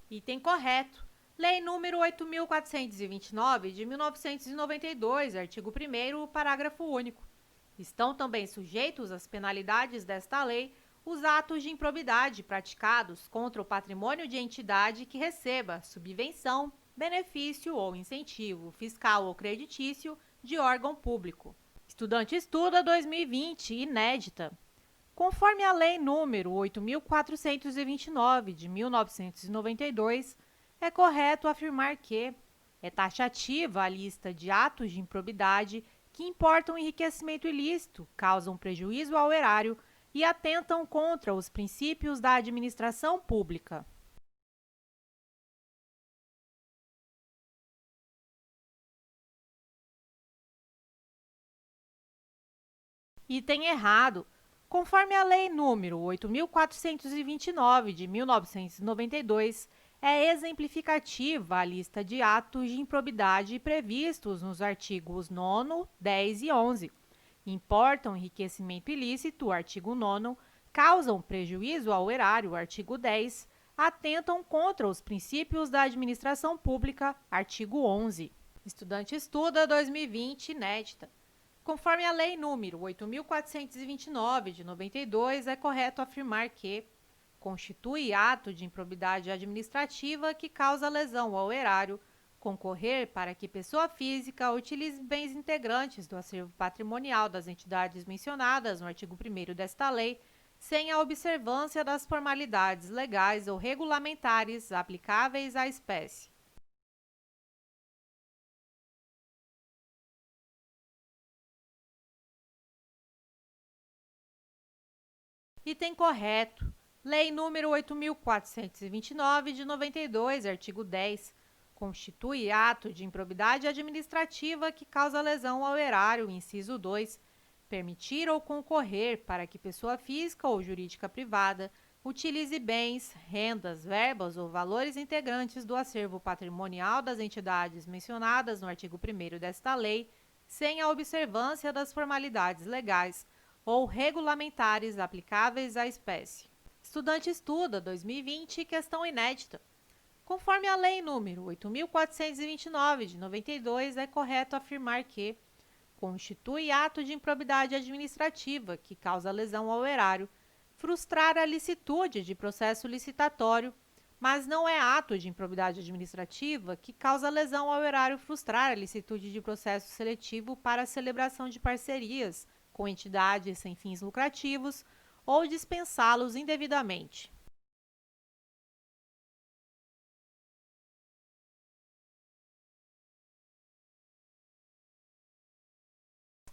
Item correto. Lei nº 8.429, de 1992, artigo 1º, parágrafo único. Estão também sujeitos às penalidades desta lei os atos de improbidade praticados contra o patrimônio de entidade que receba subvenção, benefício ou incentivo fiscal ou creditício de órgão público. Estudante estuda 2020, inédita. Conforme a Lei nº 8.429, de 1992, é correto afirmar que é taxativa a lista de atos de improbidade que importam enriquecimento ilícito, causam prejuízo ao erário e atentam contra os princípios da administração pública. Item errado. Conforme a Lei nº 8.429, de 1992, É exemplificativa a lista de atos de improbidade previstos nos artigos 9º, 10 e 11. Importam enriquecimento ilícito, artigo 9º, causam prejuízo ao erário, artigo 10, atentam contra os princípios da administração pública, artigo 11. Estudante estuda 2020, inédita. Conforme a Lei nº 8.429, de 92, é correto afirmar que constitui ato de improbidade administrativa que causa lesão ao erário, concorrer para que pessoa física utilize bens integrantes do acervo patrimonial das entidades mencionadas no artigo 1º desta lei, sem a observância das formalidades legais ou regulamentares aplicáveis à espécie. Item correto. Lei nº 8.429, de 92, artigo 10, constitui ato de improbidade administrativa que causa lesão ao erário, inciso 2, permitir ou concorrer para que pessoa física ou jurídica privada utilize bens, rendas, verbas ou valores integrantes do acervo patrimonial das entidades mencionadas no artigo 1º desta lei, sem a observância das formalidades legais ou regulamentares aplicáveis à espécie. Estudante estuda 2020, questão inédita. Conforme a Lei nº 8.429, de 92, é correto afirmar que constitui ato de improbidade administrativa que causa lesão ao erário, frustrar a licitude de processo licitatório, mas não é ato de improbidade administrativa que causa lesão ao erário frustrar a licitude de processo seletivo para a celebração de parcerias com entidades sem fins lucrativos ou dispensá-los indevidamente.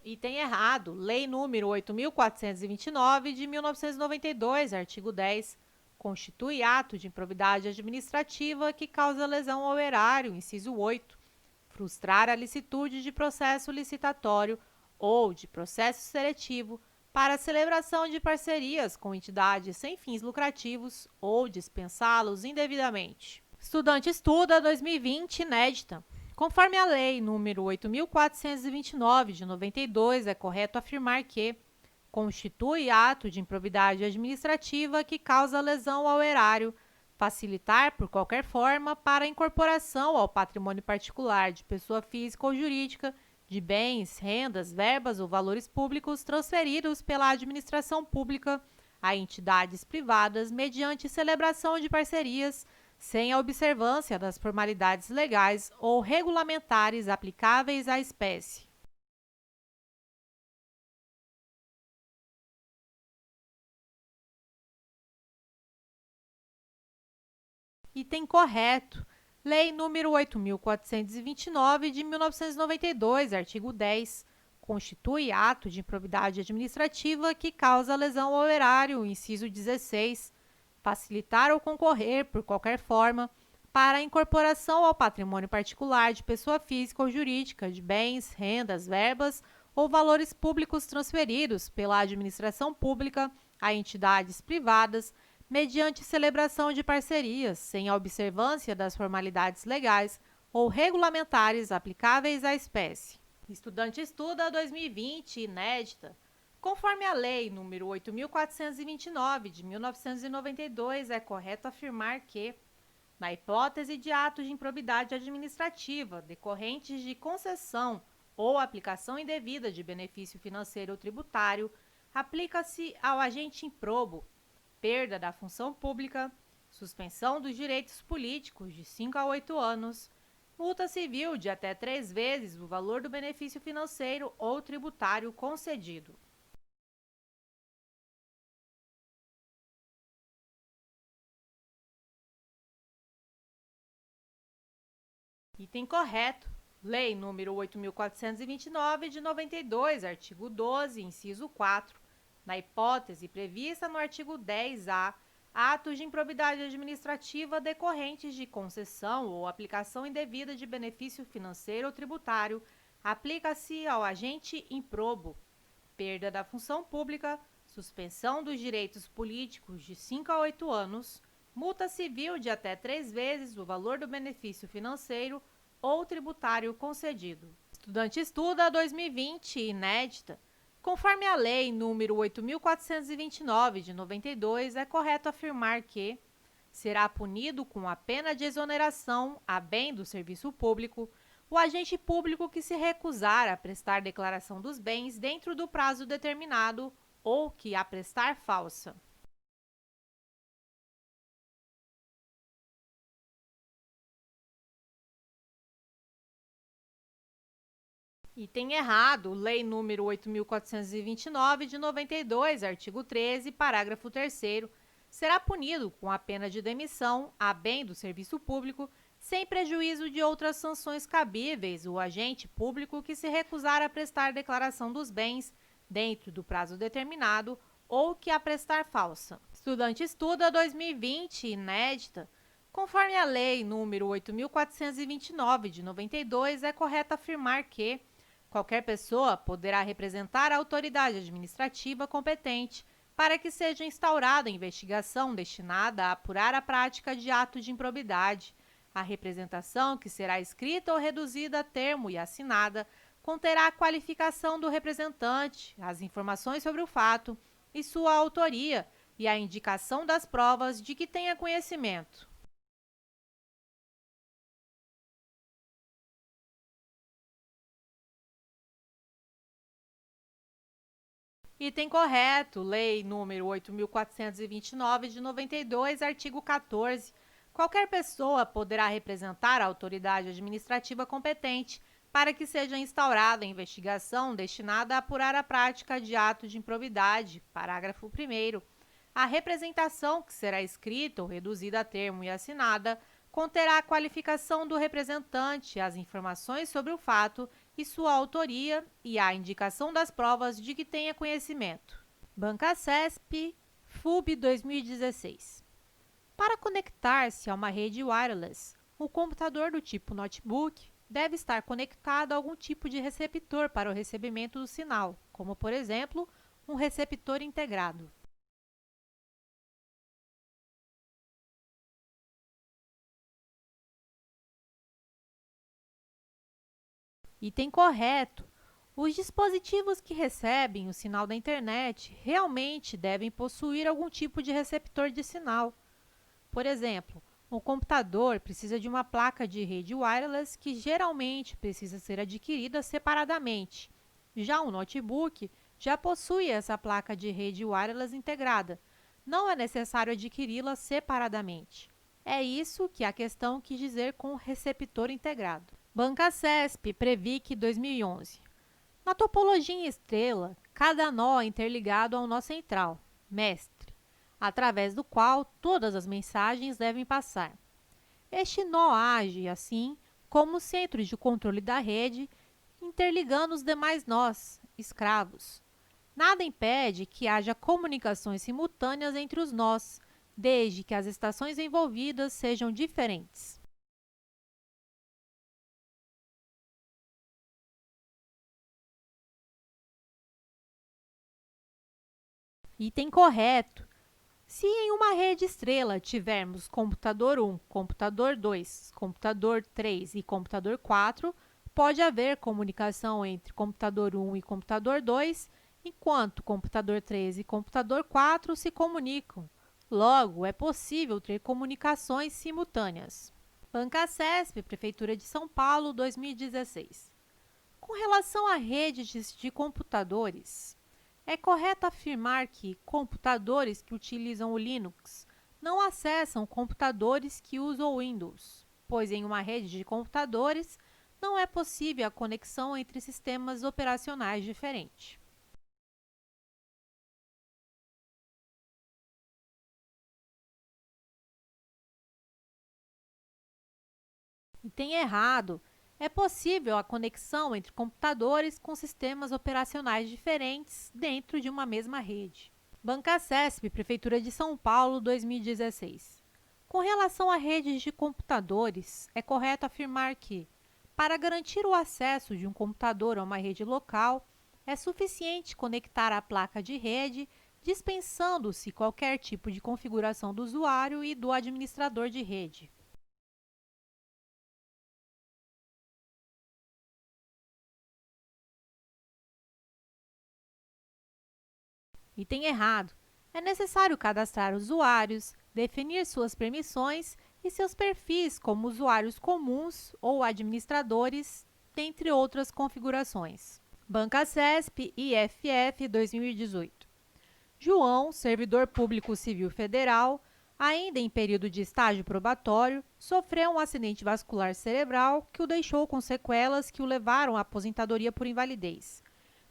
Item errado. Lei nº 8.429, de 1992, artigo 10, constitui ato de improbidade administrativa que causa lesão ao erário, inciso 8, frustrar a licitude de processo licitatório ou de processo seletivo para a celebração de parcerias com entidades sem fins lucrativos ou dispensá-los indevidamente. Estudante estuda 2020, inédita. Conforme a Lei nº 8.429, de 92, é correto afirmar que constitui ato de improbidade administrativa que causa lesão ao erário, facilitar por qualquer forma para a incorporação ao patrimônio particular de pessoa física ou jurídica de bens, rendas, verbas ou valores públicos transferidos pela administração pública a entidades privadas mediante celebração de parcerias sem a observância das formalidades legais ou regulamentares aplicáveis à espécie. Item correto. Lei nº 8.429, de 1992, artigo 10, constitui ato de improbidade administrativa que causa lesão ao erário, inciso 16, facilitar ou concorrer, por qualquer forma, para a incorporação ao patrimônio particular de pessoa física ou jurídica de bens, rendas, verbas ou valores públicos transferidos pela administração pública a entidades privadas mediante celebração de parcerias, sem a observância das formalidades legais ou regulamentares aplicáveis à espécie. Estudante estuda 2020, inédita. Conforme a Lei nº 8.429, de 1992, é correto afirmar que, na hipótese de atos de improbidade administrativa decorrentes de concessão ou aplicação indevida de benefício financeiro ou tributário, aplica-se ao agente improbo perda da função pública, suspensão dos direitos políticos de 5 a 8 anos, multa civil de até 3 vezes o valor do benefício financeiro ou tributário concedido. Item correto. Lei nº 8.429, de 92, artigo 12, inciso 4. Na hipótese prevista no artigo 10A, atos de improbidade administrativa decorrentes de concessão ou aplicação indevida de benefício financeiro ou tributário, aplica-se ao agente improbo perda da função pública, suspensão dos direitos políticos de 5 a 8 anos, multa civil de até 3 vezes o valor do benefício financeiro ou tributário concedido. Estudante Estuda 2020, inédita. Conforme a Lei nº 8.429, de 92, é correto afirmar que será punido com a pena de exoneração a bem do serviço público o agente público que se recusar a prestar declaração dos bens dentro do prazo determinado ou que a prestar falsa. Item errado, Lei nº 8.429, de 92, artigo 13, parágrafo 3º, será punido com a pena de demissão a bem do serviço público, sem prejuízo de outras sanções cabíveis, o agente público que se recusar a prestar declaração dos bens dentro do prazo determinado ou que a prestar falsa. Estudante Estuda 2020, inédita. Conforme a Lei nº 8.429, de 92, é correto afirmar que qualquer pessoa poderá representar a autoridade administrativa competente para que seja instaurada investigação destinada a apurar a prática de ato de improbidade. A representação, que será escrita ou reduzida a termo e assinada, conterá a qualificação do representante, as informações sobre o fato e sua autoria e a indicação das provas de que tenha conhecimento. Item correto, Lei nº 8.429, de 92, artigo 14. Qualquer pessoa poderá representar a autoridade administrativa competente para que seja instaurada investigação destinada a apurar a prática de ato de improbidade. Parágrafo 1º. A representação, que será escrita ou reduzida a termo e assinada, conterá a qualificação do representante, as informações sobre o fato e sua autoria e a indicação das provas de que tenha conhecimento. Banca CESP, FUB 2016. Para conectar-se a uma rede wireless, o computador do tipo notebook deve estar conectado a algum tipo de receptor para o recebimento do sinal, como, por exemplo, um receptor integrado. Item correto. Os dispositivos que recebem o sinal da internet realmente devem possuir algum tipo de receptor de sinal. Por exemplo, o computador precisa de uma placa de rede wireless que geralmente precisa ser adquirida separadamente. Já o notebook já possui essa placa de rede wireless integrada. Não é necessário adquiri-la separadamente. É isso que a questão quis dizer com receptor integrado. Banca CESP, Previc 2011. Na topologia em estrela, cada nó é interligado a um nó central, mestre, através do qual todas as mensagens devem passar. Este nó age, assim, como centro de controle da rede, interligando os demais nós, escravos. Nada impede que haja comunicações simultâneas entre os nós, desde que as estações envolvidas sejam diferentes. Item correto. Se em uma rede estrela tivermos computador 1, computador 2, computador 3 e computador 4, pode haver comunicação entre computador 1 e computador 2, enquanto computador 3 e computador 4 se comunicam. Logo, é possível ter comunicações simultâneas. Banca CESP, Prefeitura de São Paulo, 2016. Com relação a redes de computadores, é correto afirmar que computadores que utilizam o Linux não acessam computadores que usam o Windows, pois em uma rede de computadores não é possível a conexão entre sistemas operacionais diferentes. Item errado. É possível a conexão entre computadores com sistemas operacionais diferentes dentro de uma mesma rede. Banca CESP, Prefeitura de São Paulo, 2016. Com relação a redes de computadores, é correto afirmar que, para garantir o acesso de um computador a uma rede local, é suficiente conectar a placa de rede dispensando-se qualquer tipo de configuração do usuário e do administrador de rede. Item errado. É necessário cadastrar usuários, definir suas permissões e seus perfis como usuários comuns ou administradores, dentre outras configurações. Banca CESP IFF 2018. João, servidor público civil federal, ainda em período de estágio probatório, sofreu um acidente vascular cerebral que o deixou com sequelas que o levaram à aposentadoria por invalidez.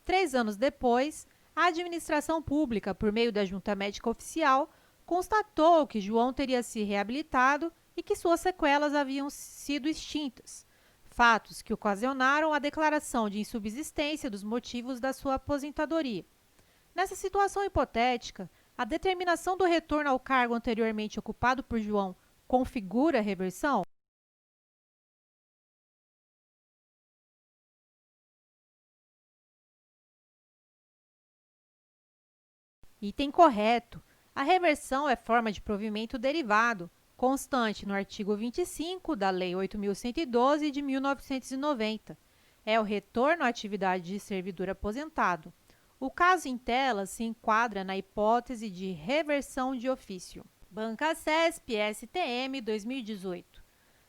3 anos depois, a administração pública, por meio da junta médica oficial, constatou que João teria se reabilitado e que suas sequelas haviam sido extintas, fatos que ocasionaram a declaração de insubsistência dos motivos da sua aposentadoria. Nessa situação hipotética, a determinação do retorno ao cargo anteriormente ocupado por João configura a reversão? Item correto. A reversão é forma de provimento derivado, constante no artigo 25 da Lei 8.112 de 1990. É o retorno à atividade de servidor aposentado. O caso em tela se enquadra na hipótese de reversão de ofício. Banca CESP STM 2018.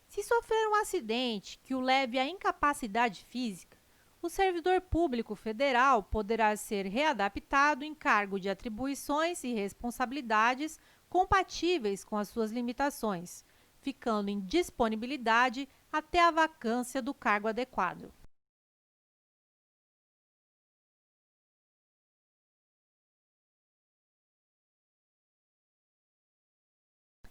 Se sofrer um acidente que o leve à incapacidade física, o servidor público federal poderá ser readaptado em cargo de atribuições e responsabilidades compatíveis com as suas limitações, ficando em disponibilidade até a vacância do cargo adequado.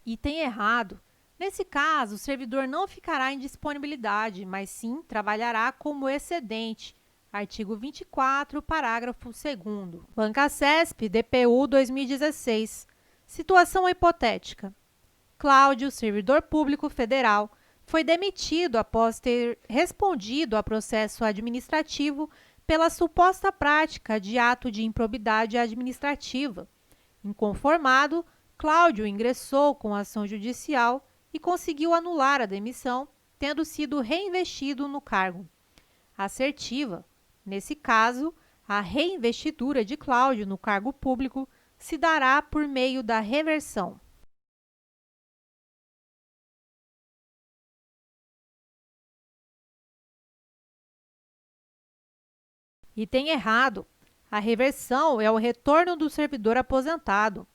Item errado. Nesse caso, o servidor não ficará em disponibilidade, mas sim trabalhará como excedente. Artigo 24, parágrafo 2º. Banca CESP, DPU 2016. Situação hipotética. Cláudio, servidor público federal, foi demitido após ter respondido a processo administrativo pela suposta prática de ato de improbidade administrativa. Inconformado, Cláudio ingressou com ação judicial e conseguiu anular a demissão, tendo sido reinvestido no cargo. Assertiva. Nesse caso, a reinvestidura de Cláudio no cargo público se dará por meio da reversão. Item errado. A reversão é o retorno do servidor aposentado.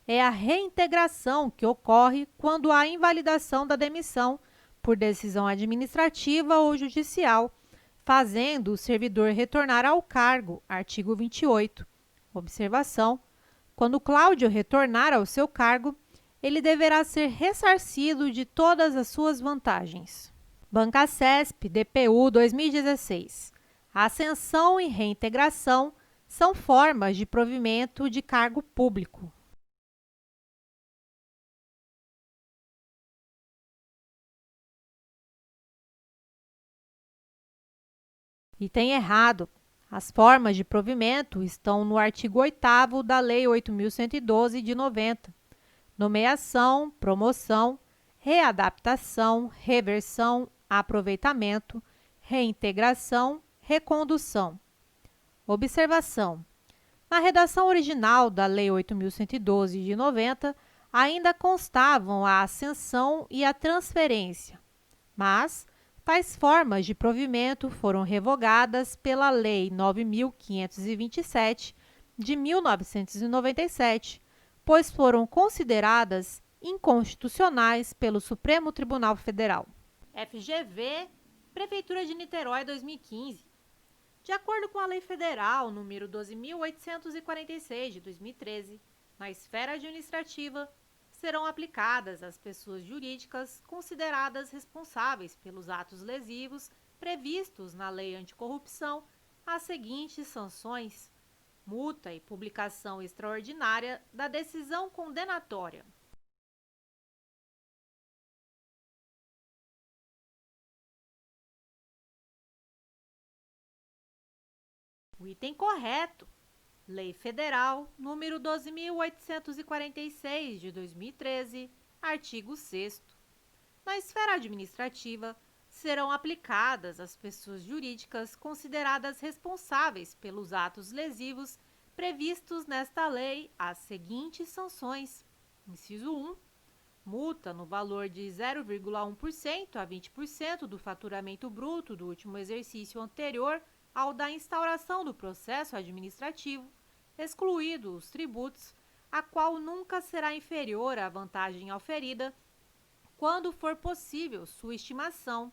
É a reintegração que ocorre quando há invalidação da demissão por decisão administrativa ou judicial, fazendo o servidor retornar ao cargo. Artigo 28. Observação: quando Cláudio retornar ao seu cargo, ele deverá ser ressarcido de todas as suas vantagens. Banca CESP, DPU 2016. Ascensão e reintegração são formas de provimento de cargo público. Item errado. As formas de provimento estão no artigo 8º da Lei 8.112 de 90. Nomeação, promoção, readaptação, reversão, aproveitamento, reintegração, recondução. Observação: na redação original da Lei 8.112 de 90, ainda constavam a ascensão e a transferência, mas tais formas de provimento foram revogadas pela Lei 9.527 de 1997, pois foram consideradas inconstitucionais pelo Supremo Tribunal Federal. FGV, Prefeitura de Niterói, 2015. De acordo com a Lei Federal número 12.846 de 2013, na esfera administrativa, serão aplicadas às pessoas jurídicas consideradas responsáveis pelos atos lesivos previstos na Lei Anticorrupção as seguintes sanções: multa e publicação extraordinária da decisão condenatória. O item correto. Lei Federal número 12.846, de 2013, artigo 6º. Na esfera administrativa, serão aplicadas às pessoas jurídicas consideradas responsáveis pelos atos lesivos previstos nesta lei as seguintes sanções. Inciso 1. Multa no valor de 0,1% a 20% do faturamento bruto do último exercício anterior ao da instauração do processo administrativo, excluídos os tributos, a qual nunca será inferior à vantagem auferida, quando for possível sua estimação.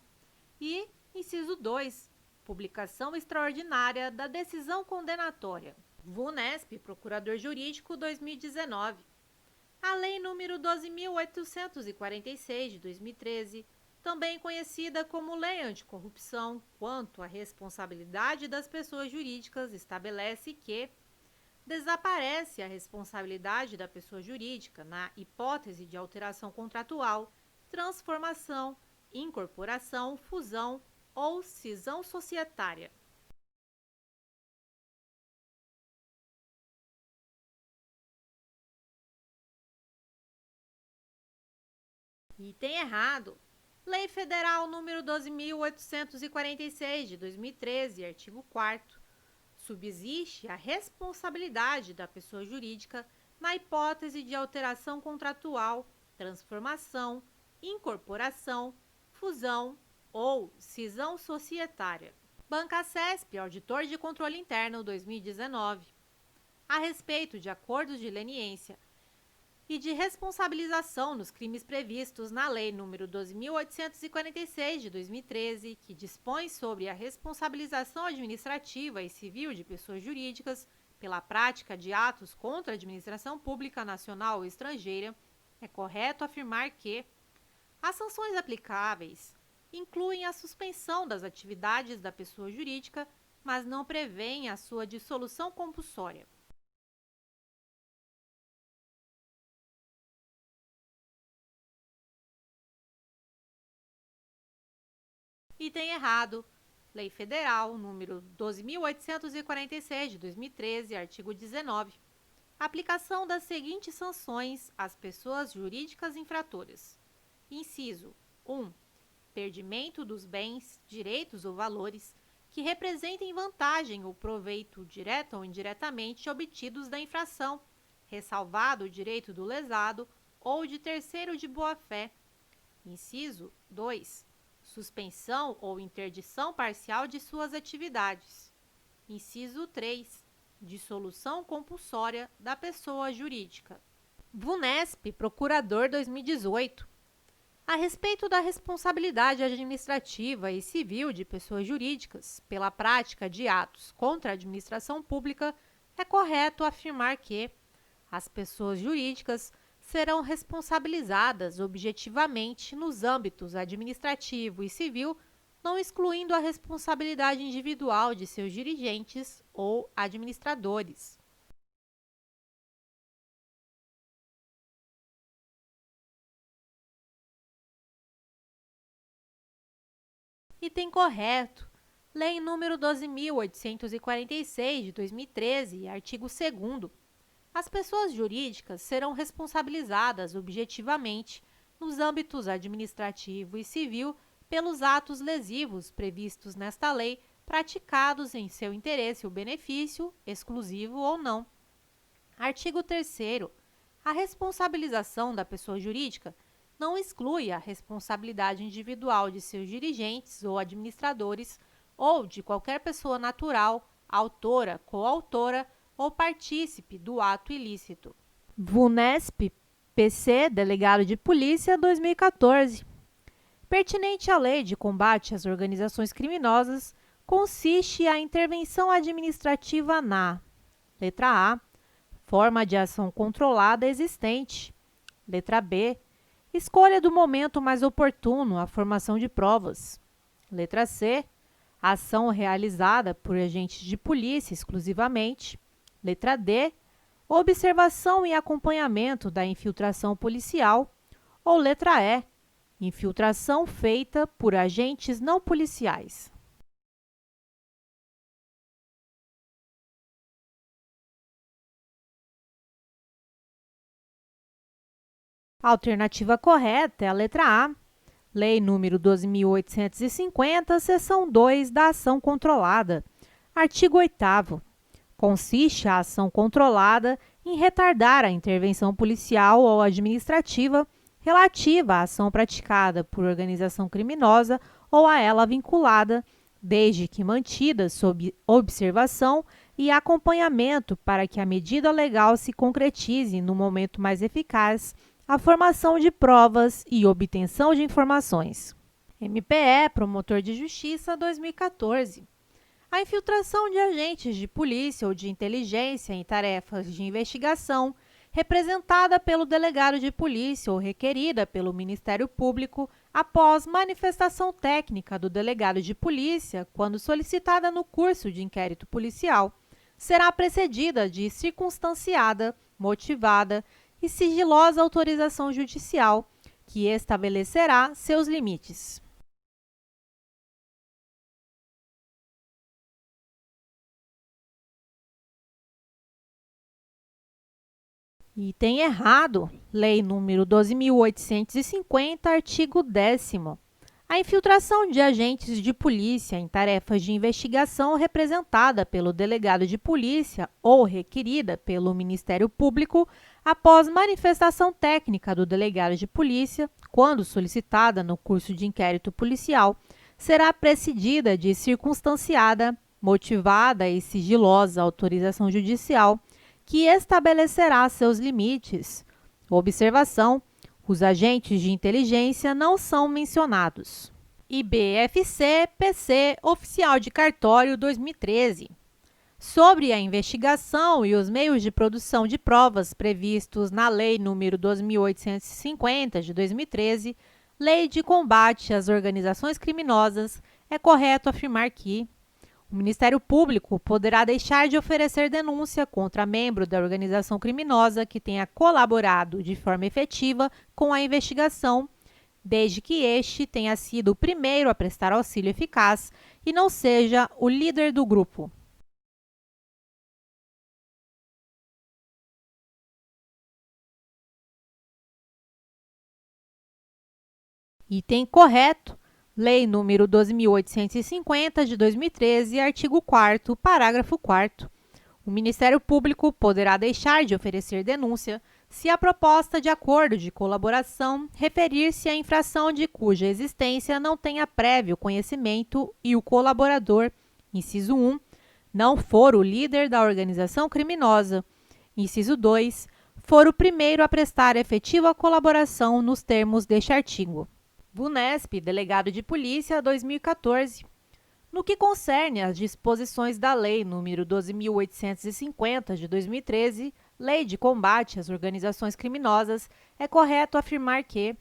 E, inciso 2, publicação extraordinária da decisão condenatória. VUNESP, Procurador Jurídico 2019. A Lei nº 12.846, de 2013, também conhecida como Lei Anticorrupção, quanto à responsabilidade das pessoas jurídicas, estabelece que desaparece a responsabilidade da pessoa jurídica na hipótese de alteração contratual, transformação, incorporação, fusão ou cisão societária. Item errado. Lei Federal número 12.846, de 2013, artigo 4º. Subsiste a responsabilidade da pessoa jurídica na hipótese de alteração contratual, transformação, incorporação, fusão ou cisão societária. Bancasesp, Auditor de Controle Interno 2019. A respeito de acordos de leniência e de responsabilização nos crimes previstos na Lei nº 12.846, de 2013, que dispõe sobre a responsabilização administrativa e civil de pessoas jurídicas pela prática de atos contra a administração pública nacional ou estrangeira, é correto afirmar que as sanções aplicáveis incluem a suspensão das atividades da pessoa jurídica, mas não prevêem a sua dissolução compulsória. Item errado. Lei Federal número 12.846, de 2013, artigo 19. Aplicação das seguintes sanções às pessoas jurídicas infratoras. Inciso 1. Perdimento dos bens, direitos ou valores que representem vantagem ou proveito direto ou indiretamente obtidos da infração, ressalvado o direito do lesado ou de terceiro de boa-fé. Inciso 2. Suspensão ou interdição parcial de suas atividades. Inciso 3. Dissolução compulsória da pessoa jurídica. VUNESP, Procurador 2018. A respeito da responsabilidade administrativa e civil de pessoas jurídicas pela prática de atos contra a administração pública, é correto afirmar que as pessoas jurídicas serão responsabilizadas objetivamente nos âmbitos administrativo e civil, não excluindo a responsabilidade individual de seus dirigentes ou administradores. Item correto. Lei nº 12.846, de 2013, artigo 2º. As pessoas jurídicas serão responsabilizadas objetivamente nos âmbitos administrativo e civil pelos atos lesivos previstos nesta lei praticados em seu interesse ou benefício, exclusivo ou não. Artigo 3º. A responsabilização da pessoa jurídica não exclui a responsabilidade individual de seus dirigentes ou administradores ou de qualquer pessoa natural, autora, coautora ou partícipe do ato ilícito. VUNESP, PC, Delegado de Polícia, 2014. Pertinente à Lei de Combate às Organizações Criminosas, consiste a intervenção administrativa na: letra A, forma de ação controlada existente; letra B, escolha do momento mais oportuno à formação de provas; letra C, ação realizada por agentes de polícia exclusivamente; letra D, observação e acompanhamento da infiltração policial; ou letra E, infiltração feita por agentes não policiais. A alternativa correta é a letra A. Lei número 12.850, seção 2 da ação controlada. Artigo 8º. Consiste a ação controlada em retardar a intervenção policial ou administrativa relativa à ação praticada por organização criminosa ou a ela vinculada, desde que mantida sob observação e acompanhamento para que a medida legal se concretize no momento mais eficaz, a formação de provas e obtenção de informações. MPE, Promotor de Justiça, 2014. A infiltração de agentes de polícia ou de inteligência em tarefas de investigação, representada pelo delegado de polícia ou requerida pelo Ministério Público após manifestação técnica do delegado de polícia, quando solicitada no curso de inquérito policial, será precedida de circunstanciada, motivada e sigilosa autorização judicial, que estabelecerá seus limites. Item errado. Lei número 12.850, artigo 10º. A infiltração de agentes de polícia em tarefas de investigação representada pelo delegado de polícia ou requerida pelo Ministério Público após manifestação técnica do delegado de polícia, quando solicitada no curso de inquérito policial, será precedida de circunstanciada, motivada e sigilosa autorização judicial, que estabelecerá seus limites. Observação: os agentes de inteligência não são mencionados. IBFC-PC Oficial de Cartório 2013. Sobre a investigação e os meios de produção de provas previstos na Lei nº 2.850, de 2013, Lei de Combate às Organizações Criminosas, é correto afirmar que o Ministério Público poderá deixar de oferecer denúncia contra membro da organização criminosa que tenha colaborado de forma efetiva com a investigação, desde que este tenha sido o primeiro a prestar auxílio eficaz e não seja o líder do grupo. Item correto. Lei número 12.850, de 2013, artigo 4º, parágrafo 4º. O Ministério Público poderá deixar de oferecer denúncia se a proposta de acordo de colaboração referir-se à infração de cuja existência não tenha prévio conhecimento e o colaborador, inciso 1, não for o líder da organização criminosa, inciso 2, for o primeiro a prestar efetiva colaboração nos termos deste artigo. VUNESP, Delegado de Polícia, 2014. No que concerne às disposições da Lei nº 12.850, de 2013, Lei de Combate às Organizações Criminosas, é correto afirmar que,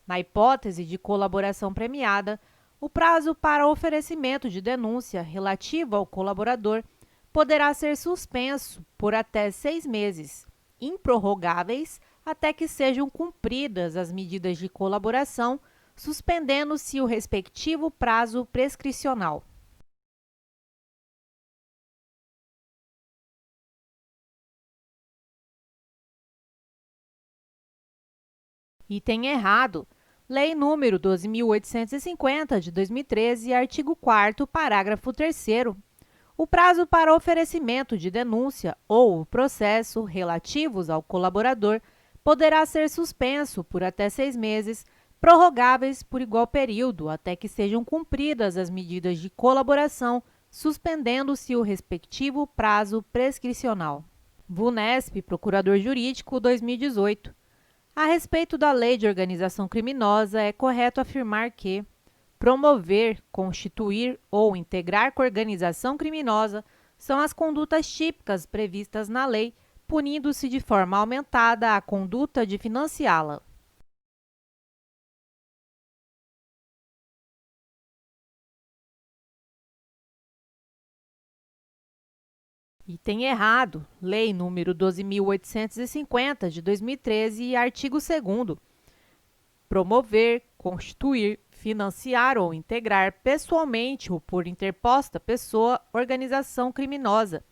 na hipótese de colaboração premiada, o prazo para oferecimento de denúncia relativa ao colaborador poderá ser suspenso por até 6 meses, improrrogáveis, até que sejam cumpridas as medidas de colaboração, suspendendo-se o respectivo prazo prescricional. Item errado. Lei número 12.850, de 2013, artigo 4º, parágrafo 3º. O prazo para oferecimento de denúncia ou o processo relativos ao colaborador poderá ser suspenso por até 6 meses, prorrogáveis por igual período, até que sejam cumpridas as medidas de colaboração, suspendendo-se o respectivo prazo prescricional. VUNESP, Procurador Jurídico, 2018. A respeito da Lei de Organização Criminosa, é correto afirmar que promover, constituir ou integrar com organização criminosa são as condutas típicas previstas na lei, punindo-se de forma aumentada a conduta de financiá-la. Item errado. Lei número 12.850, de 2013, artigo 2º. Promover, constituir, financiar ou integrar pessoalmente ou por interposta pessoa organização criminosa.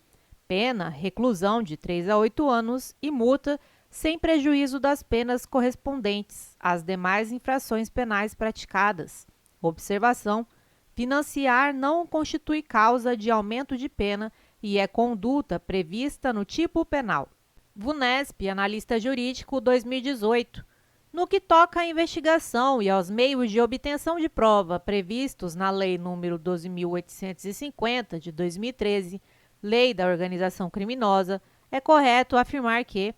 Pena, reclusão de 3 a 8 anos e multa, sem prejuízo das penas correspondentes às demais infrações penais praticadas. Observação: financiar não constitui causa de aumento de pena e é conduta prevista no tipo penal. VUNESP, Analista Jurídico 2018. No que toca à investigação e aos meios de obtenção de prova previstos na Lei nº 12.850, de 2013, Lei da Organização Criminosa, é correto afirmar que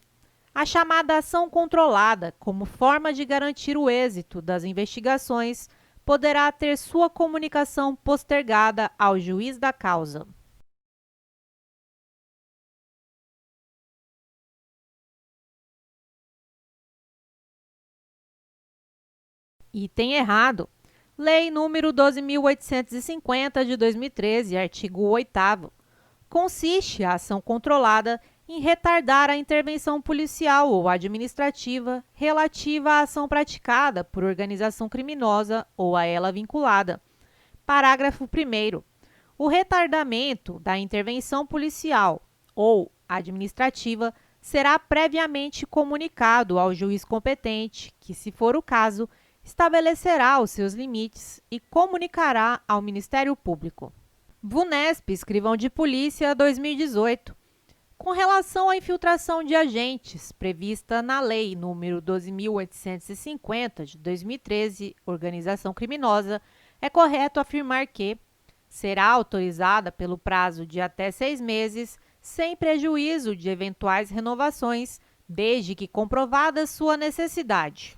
a chamada ação controlada, como forma de garantir o êxito das investigações, poderá ter sua comunicação postergada ao juiz da causa. Item errado. Lei nº 12.850, de 2013, artigo 8º. Consiste a ação controlada em retardar a intervenção policial ou administrativa relativa à ação praticada por organização criminosa ou a ela vinculada. Parágrafo 1º. O retardamento da intervenção policial ou administrativa será previamente comunicado ao juiz competente, que, se for o caso, estabelecerá os seus limites e comunicará ao Ministério Público. VUNESP, Escrivão de Polícia, 2018. Com relação à infiltração de agentes, prevista na Lei nº 12.850, de 2013, Organização Criminosa, é correto afirmar que será autorizada pelo prazo de até 6 meses, sem prejuízo de eventuais renovações, desde que comprovada sua necessidade.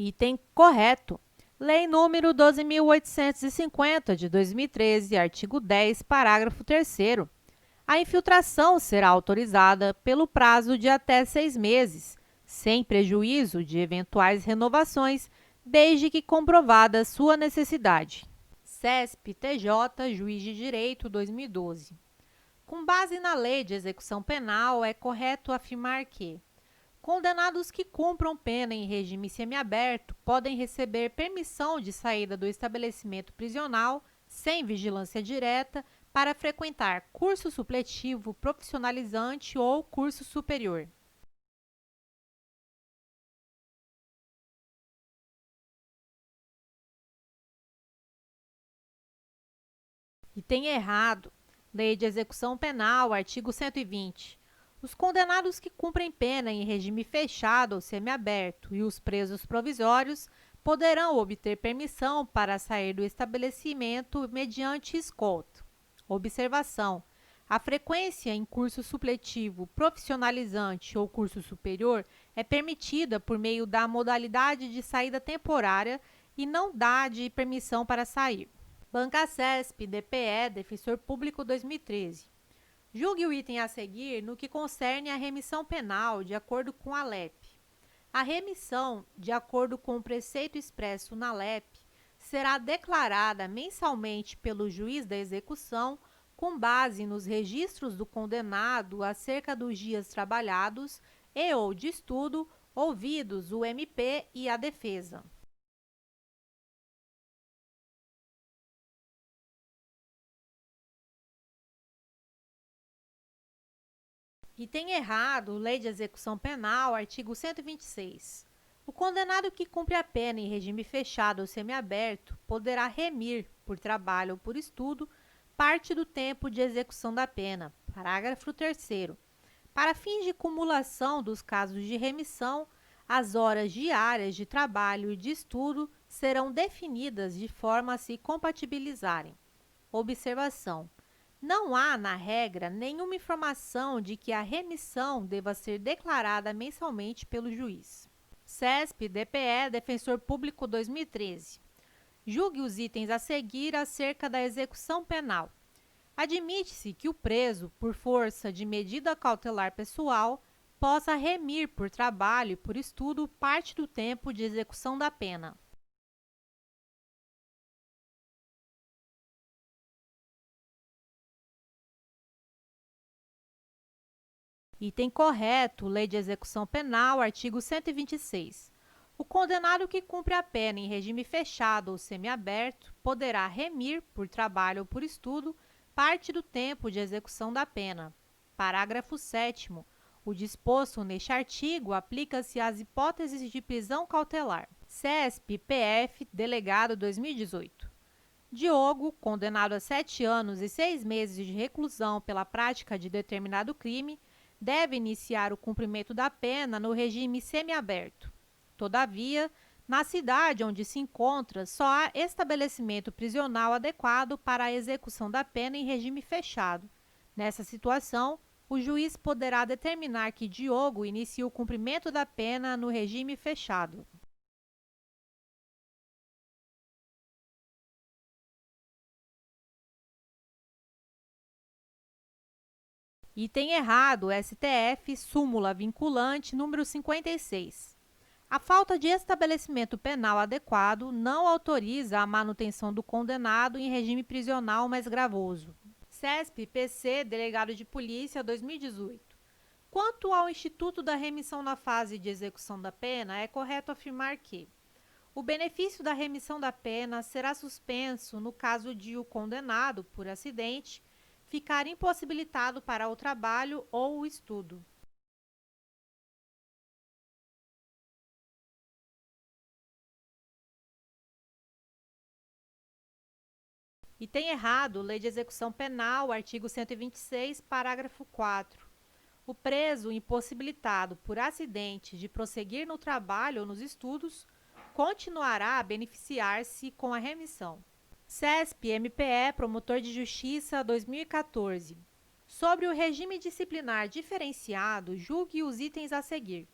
Item correto. Lei nº 12.850, de 2013, artigo 10, parágrafo 3º. A infiltração será autorizada pelo prazo de até 6 meses, sem prejuízo de eventuais renovações, desde que comprovada sua necessidade. CESP-TJ, Juiz de Direito, 2012. Com base na Lei de Execução Penal, é correto afirmar que condenados que cumpram pena em regime semiaberto podem receber permissão de saída do estabelecimento prisional, sem vigilância direta, para frequentar curso supletivo profissionalizante ou curso superior. Item errado. Lei de Execução Penal, artigo 120. Os condenados que cumprem pena em regime fechado ou semiaberto e os presos provisórios poderão obter permissão para sair do estabelecimento mediante escolta. Observação: a frequência em curso supletivo, profissionalizante ou curso superior é permitida por meio da modalidade de saída temporária e não dá de permissão para sair. Banca CESP, DPE, Defensor Público 2013. Julgue o item a seguir no que concerne à remissão penal, de acordo com a LEP. A remissão, de acordo com o preceito expresso na LEP, será declarada mensalmente pelo juiz da execução com base nos registros do condenado acerca dos dias trabalhados e ou de estudo, ouvidos o MP e a defesa. Item errado, Lei de Execução Penal, artigo 126. O condenado que cumpre a pena em regime fechado ou semiaberto poderá remir, por trabalho ou por estudo, parte do tempo de execução da pena. Parágrafo 3º. Para fins de cumulação dos casos de remissão, as horas diárias de trabalho e de estudo serão definidas de forma a se compatibilizarem. Observação: não há, na regra, nenhuma informação de que a remissão deva ser declarada mensalmente pelo juiz. CESP, DPE, Defensor Público 2013. Julgue os itens a seguir acerca da execução penal. Admite-se que o preso, por força de medida cautelar pessoal, possa remir por trabalho e por estudo parte do tempo de execução da pena. Item correto, Lei de Execução Penal, artigo 126. O condenado que cumpre a pena em regime fechado ou semiaberto poderá remir, por trabalho ou por estudo, parte do tempo de execução da pena. Parágrafo 7º. O disposto neste artigo aplica-se às hipóteses de prisão cautelar. CESP-PF, Delegado 2018. Diogo, condenado a 7 anos e 6 meses de reclusão pela prática de determinado crime, deve iniciar o cumprimento da pena no regime semiaberto. Todavia, na cidade onde se encontra, só há estabelecimento prisional adequado para a execução da pena em regime fechado. Nessa situação, o juiz poderá determinar que Diogo inicie o cumprimento da pena no regime fechado. Item errado, STF, súmula vinculante número 56. A falta de estabelecimento penal adequado não autoriza a manutenção do condenado em regime prisional mais gravoso. CESP-PC, Delegado de Polícia, 2018. Quanto ao Instituto da Remissão na fase de execução da pena, é correto afirmar que o benefício da remissão da pena será suspenso no caso de o condenado, por acidente, ficar impossibilitado para o trabalho ou o estudo. Item errado, Lei de Execução Penal, artigo 126, parágrafo 4. O preso impossibilitado por acidente de prosseguir no trabalho ou nos estudos continuará a beneficiar-se com a remissão. CESP-MPE, Promotor de Justiça, 2014. Sobre o regime disciplinar diferenciado, julgue os itens a seguir.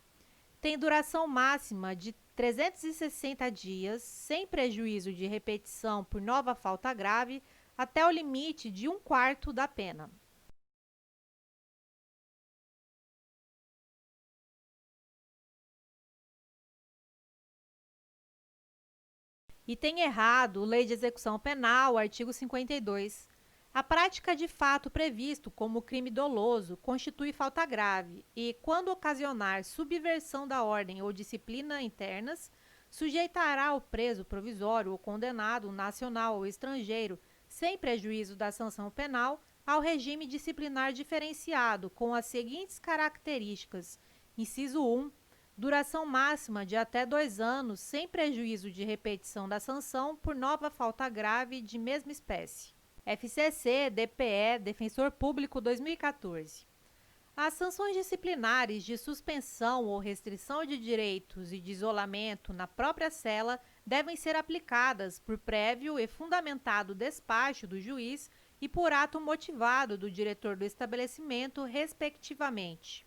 Tem duração máxima de 360 dias, sem prejuízo de repetição por nova falta grave, até o limite de 1/4 da pena. Item errado, Lei de Execução Penal, artigo 52. A prática de fato previsto como crime doloso constitui falta grave e, quando ocasionar subversão da ordem ou disciplina internas, sujeitará o preso provisório ou condenado nacional ou estrangeiro, sem prejuízo da sanção penal, ao regime disciplinar diferenciado com as seguintes características. Inciso 1. Duração máxima de até 2 anos, sem prejuízo de repetição da sanção por nova falta grave de mesma espécie. FCC, DPE, Defensor Público 2014. As sanções disciplinares de suspensão ou restrição de direitos e de isolamento na própria cela devem ser aplicadas por prévio e fundamentado despacho do juiz e por ato motivado do diretor do estabelecimento, respectivamente.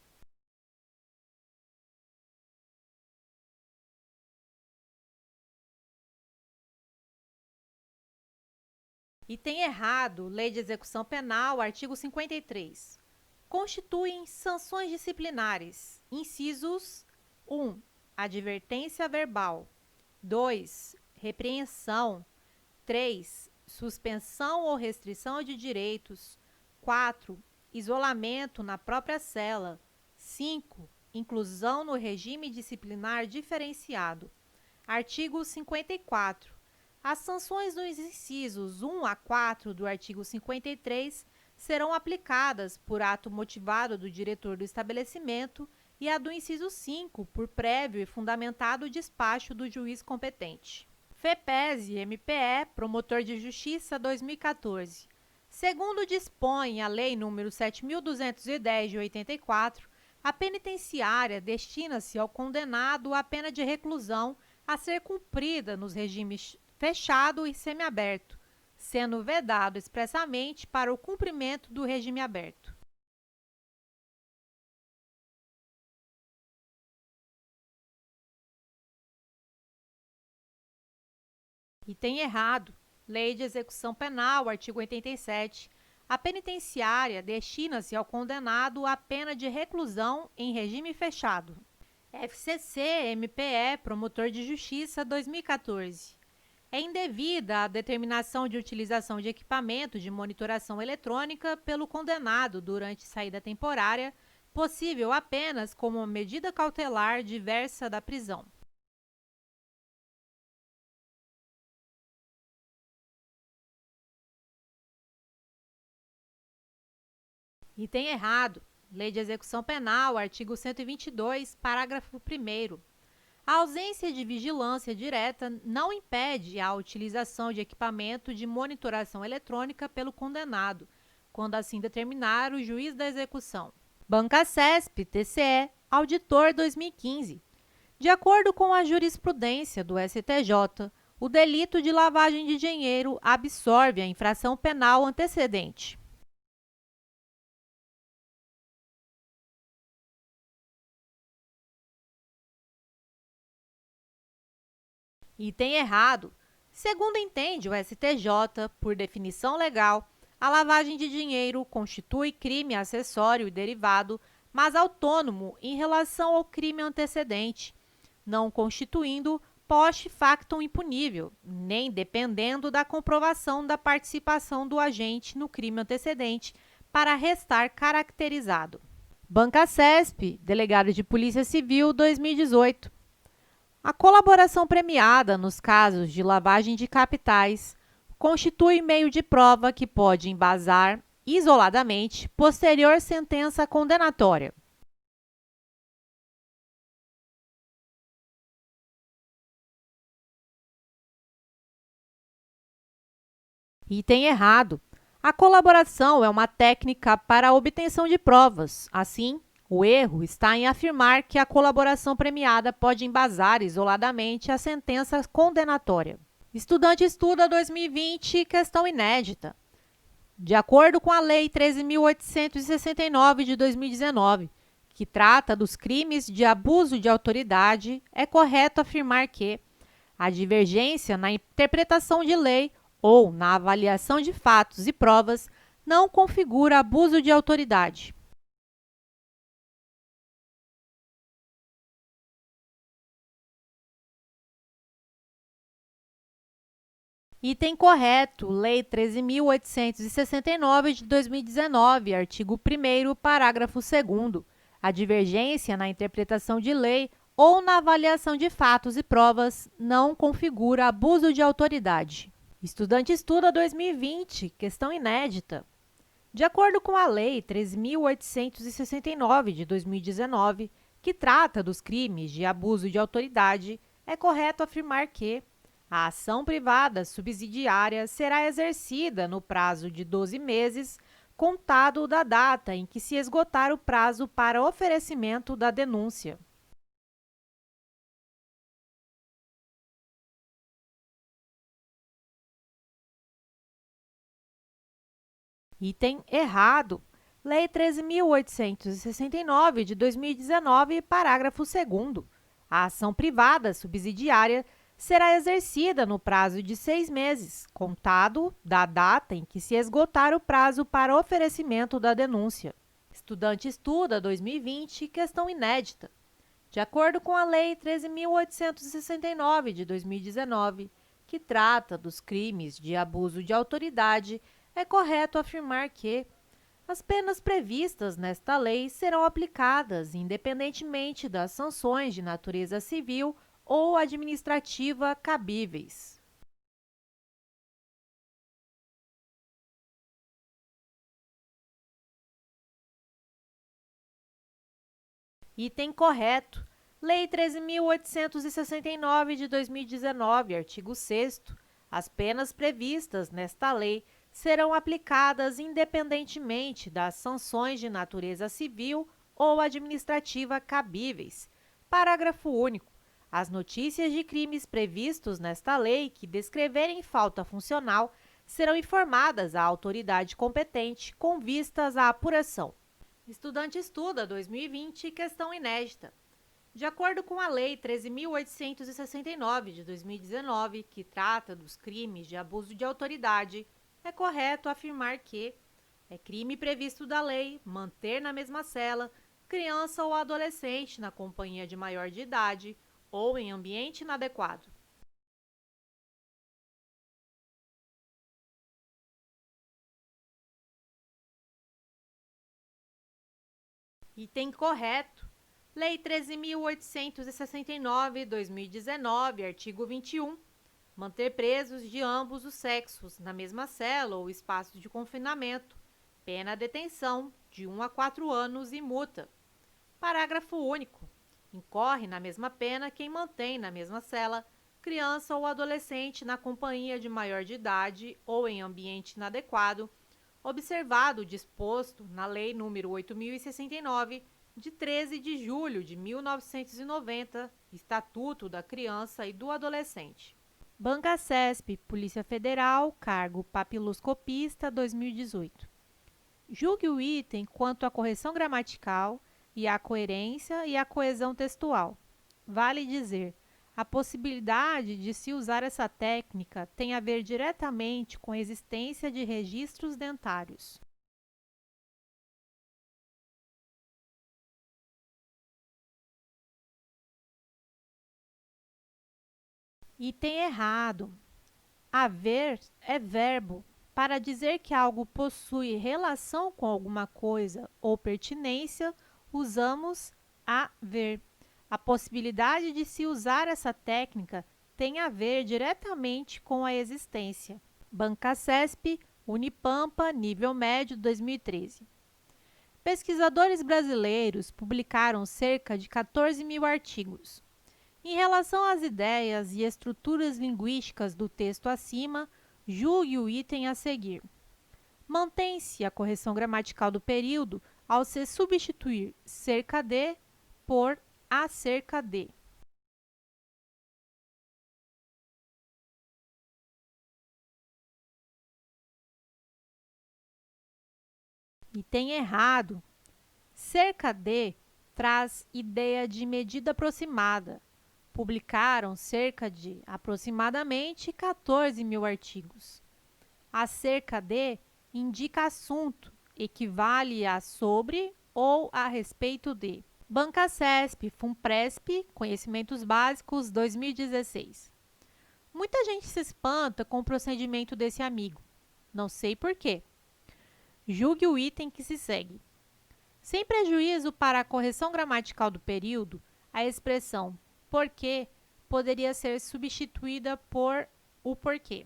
Item errado, Lei de Execução Penal, artigo 53. Constituem sanções disciplinares. Incisos 1. Advertência verbal. 2. Repreensão. 3. Suspensão ou restrição de direitos. 4. Isolamento na própria cela. 5. Inclusão no regime disciplinar diferenciado. Artigo 54. As sanções dos incisos 1 a 4 do artigo 53 serão aplicadas por ato motivado do diretor do estabelecimento e a do inciso 5 por prévio e fundamentado despacho do juiz competente. FEPESE-MPE, Promotor de Justiça, 2014. Segundo dispõe a Lei nº 7.210 de 84, a penitenciária destina-se ao condenado à pena de reclusão a ser cumprida nos regimes fechado e semiaberto, sendo vedado expressamente para o cumprimento do regime aberto. Item errado. Lei de Execução Penal, artigo 87. A penitenciária destina-se ao condenado à pena de reclusão em regime fechado. FCC-MPE, Promotor de Justiça, 2014. É indevida a determinação de utilização de equipamento de monitoração eletrônica pelo condenado durante saída temporária, possível apenas como medida cautelar diversa da prisão. Item errado. Lei de Execução Penal, artigo 122, parágrafo 1º. A ausência de vigilância direta não impede a utilização de equipamento de monitoração eletrônica pelo condenado, quando assim determinar o juiz da execução. Banca CESP, TCE, Auditor 2015. De acordo com a jurisprudência do STJ, o delito de lavagem de dinheiro absorve a infração penal antecedente. Item errado. Segundo entende o STJ, por definição legal, a lavagem de dinheiro constitui crime acessório e derivado, mas autônomo em relação ao crime antecedente, não constituindo post factum impunível, nem dependendo da comprovação da participação do agente no crime antecedente para restar caracterizado. Banca CESP, Delegado de Polícia Civil 2018. A colaboração premiada nos casos de lavagem de capitais constitui meio de prova que pode embasar, isoladamente, posterior sentença condenatória. Item errado. A colaboração é uma técnica para a obtenção de provas. Assim, o erro está em afirmar que a colaboração premiada pode embasar isoladamente a sentença condenatória. Estudante estuda 2020, questão inédita. De acordo com a Lei 13.869 de 2019, que trata dos crimes de abuso de autoridade, é correto afirmar que a divergência na interpretação de lei ou na avaliação de fatos e provas não configura abuso de autoridade. Item correto, Lei 13.869 de 2019, artigo 1º, parágrafo 2º. A divergência na interpretação de lei ou na avaliação de fatos e provas não configura abuso de autoridade. Estudante estuda 2020, questão inédita. De acordo com a Lei 13.869 de 2019, que trata dos crimes de abuso de autoridade, é correto afirmar que a ação privada subsidiária será exercida no prazo de 12 meses, contado da data em que se esgotar o prazo para oferecimento da denúncia. Item errado. Lei 13.869 de 2019, parágrafo 2º. A ação privada subsidiária será exercida no prazo de 6 meses, contado da data em que se esgotar o prazo para oferecimento da denúncia. Estudante estuda 2020, questão inédita. De acordo com a Lei 13.869 de 2019, que trata dos crimes de abuso de autoridade, é correto afirmar que as penas previstas nesta lei serão aplicadas independentemente das sanções de natureza civil ou administrativa cabíveis. Item correto. Lei 13.869 de 2019, artigo 6º. As penas previstas nesta lei serão aplicadas independentemente das sanções de natureza civil ou administrativa cabíveis. Parágrafo único. As notícias de crimes previstos nesta lei que descreverem falta funcional serão informadas à autoridade competente com vistas à apuração. Estudante estuda 2020, questão inédita. De acordo com a Lei 13.869 de 2019, que trata dos crimes de abuso de autoridade, é correto afirmar que é crime previsto da lei manter na mesma cela criança ou adolescente na companhia de maior de idade ou em ambiente inadequado. Item correto. Lei 13.869, 2019, artigo 21. Manter presos de ambos os sexos na mesma cela ou espaço de confinamento, pena detenção de 1 a 4 anos e multa. Parágrafo único. Incorre na mesma pena quem mantém na mesma cela criança ou adolescente na companhia de maior de idade ou em ambiente inadequado, observado o disposto na Lei nº 8.069, de 13 de julho de 1990, Estatuto da Criança e do Adolescente. Banca CESP, Polícia Federal, cargo papiloscopista, 2018. Julgue o item quanto à correção gramatical e à coerência e à coesão textual. Vale dizer, a possibilidade de se usar essa técnica tem a ver diretamente com a existência de registros dentários. Item errado. Haver é verbo. Para dizer que algo possui relação com alguma coisa ou pertinência, usamos haver. A possibilidade de se usar essa técnica tem a ver diretamente com a existência. Banca CESP, Unipampa, nível médio, 2013. Pesquisadores brasileiros publicaram cerca de 14 mil artigos. Em relação às ideias e estruturas linguísticas do texto acima, julgue o item a seguir. Mantém-se a correção gramatical do período ao se substituir cerca de por acerca de. Item errado. Cerca de traz ideia de medida aproximada. Publicaram cerca de, aproximadamente, 14 mil artigos. Acerca de indica assunto, equivale a sobre ou a respeito de. Banca CESP, FUNPRESP, Conhecimentos Básicos, 2016. Muita gente se espanta com o procedimento desse amigo. Não sei por quê. Julgue o item que se segue. Sem prejuízo para a correção gramatical do período, a expressão porque poderia ser substituída por o porquê.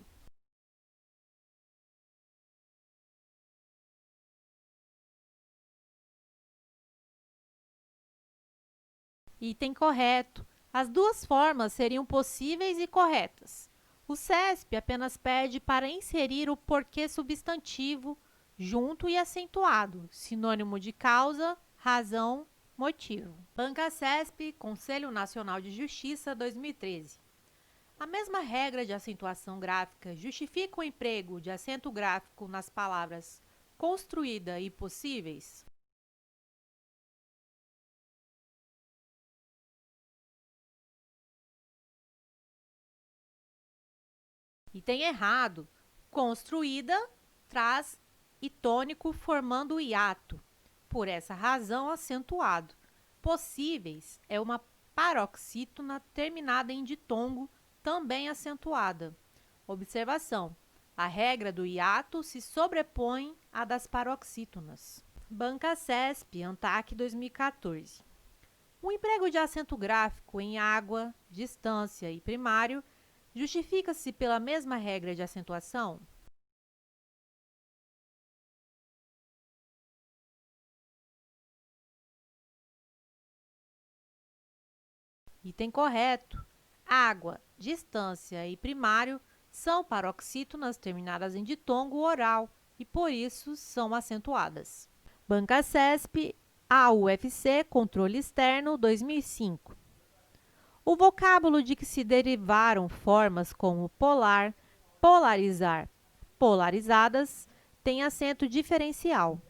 Item correto. As duas formas seriam possíveis e corretas. O CESP apenas pede para inserir o porquê substantivo junto e acentuado, sinônimo de causa, razão, motivo. Banca CESP, Conselho Nacional de Justiça, 2013. A mesma regra de acentuação gráfica justifica o emprego de acento gráfico nas palavras construída e possíveis? Item errado. Construída traz e tônico formando o hiato. Por essa razão, acentuado. Possíveis é uma paroxítona terminada em ditongo, também acentuada. Observação. A regra do hiato se sobrepõe à das paroxítonas. Banca CESP, ANTAC 2014. O emprego de acento gráfico em água, distância e primário justifica-se pela mesma regra de acentuação? Item correto. Água, distância e primário são paroxítonas terminadas em ditongo oral e, por isso, são acentuadas. Banca CESP, AUFC, Controle Externo, 2005. O vocábulo de que se derivaram formas como polar, polarizar, polarizadas, tem acento diferencial.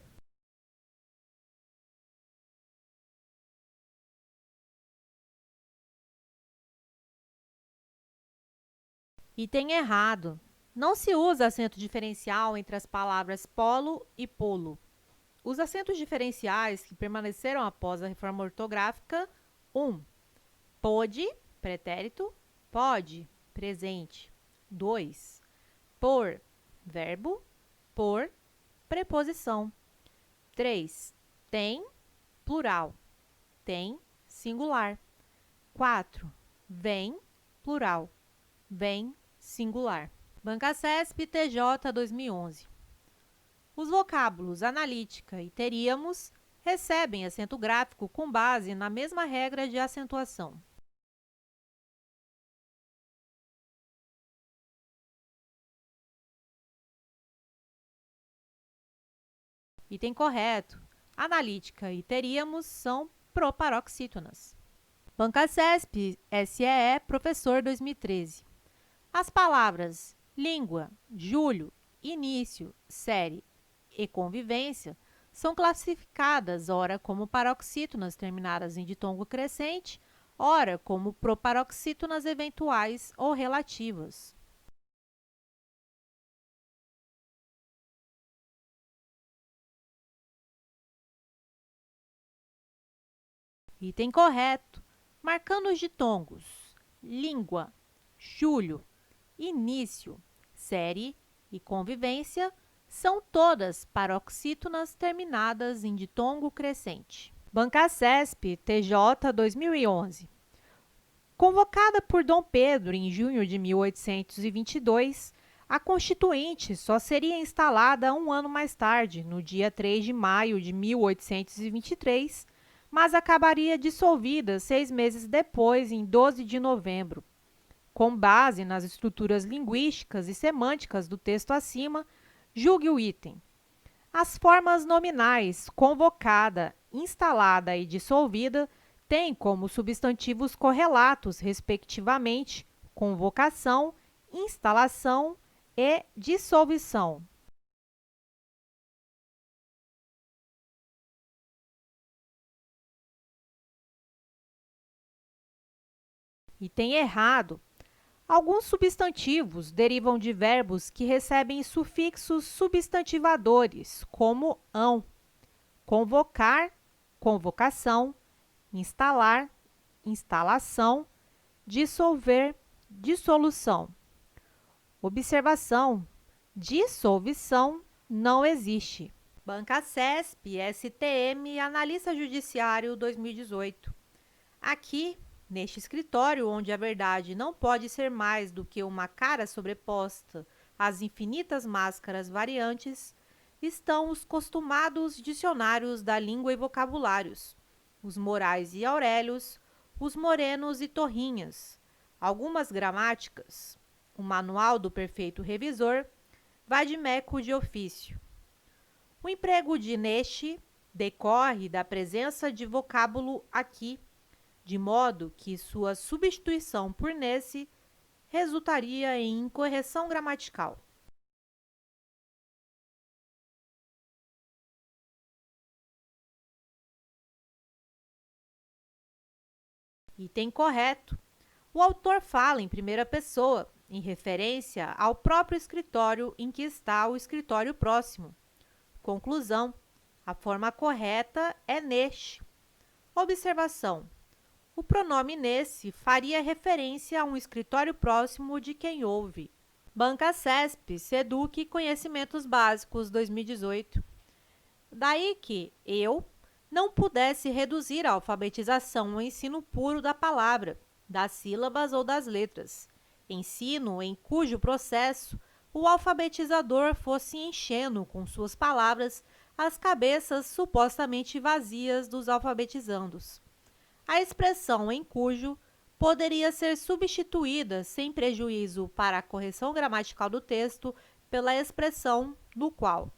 Item errado. Não se usa acento diferencial entre as palavras polo e polo. Os acentos diferenciais que permaneceram após a reforma ortográfica: 1. Pôde, pretérito, pode, presente. 2. Por, verbo, por, preposição. 3. Tem, plural. Tem, singular. 4. Vem, plural. Vem, singular. Banca CESP, TJ, 2011. Os vocábulos analítica e teríamos recebem acento gráfico com base na mesma regra de acentuação. Item correto. Analítica e teríamos são proparoxítonas. Banca CESP, SEE, professor 2013. As palavras língua, julho, início, série e convivência são classificadas ora como paroxítonas terminadas em ditongo crescente, ora como proparoxítonas eventuais ou relativas. Item correto. Marcando os ditongos língua, julho, início, série e convivência são todas paroxítonas terminadas em ditongo crescente. Banca CESP, TJ 2011. Convocada por Dom Pedro em junho de 1822, a Constituinte só seria instalada um ano mais tarde, no dia 3 de maio de 1823, mas acabaria dissolvida 6 meses depois, em 12 de novembro. Com base nas estruturas linguísticas e semânticas do texto acima, julgue o item. As formas nominais convocada, instalada e dissolvida têm como substantivos correlatos, respectivamente, convocação, instalação e dissolução. Item errado. Alguns substantivos derivam de verbos que recebem sufixos substantivadores, como ão. Convocar, convocação, instalar, instalação, dissolver, dissolução. Observação: dissolução não existe. Banca CESP, STM, Analista Judiciário 2018. Aqui, neste escritório, onde a verdade não pode ser mais do que uma cara sobreposta às infinitas máscaras variantes, estão os costumados dicionários da língua e vocabulários, os Morais e Aurélios, os Morenos e Torrinhas, algumas gramáticas, o Manual do Perfeito Revisor, vade-mecum de ofício. O emprego de neste decorre da presença de vocábulo aqui, de modo que sua substituição por nesse resultaria em incorreção gramatical. Item correto. O autor fala em primeira pessoa, em referência ao próprio escritório em que está o escritório próximo. Conclusão: a forma correta é neste. Observação: o pronome nesse faria referência a um escritório próximo de quem ouve. Banca CESP, SEDUC Conhecimentos Básicos 2018. Daí que eu não pudesse reduzir a alfabetização ao ensino puro da palavra, das sílabas ou das letras. Ensino em cujo processo o alfabetizador fosse enchendo com suas palavras as cabeças supostamente vazias dos alfabetizandos. A expressão em cujo poderia ser substituída, sem prejuízo para a correção gramatical do texto, pela expressão do qual.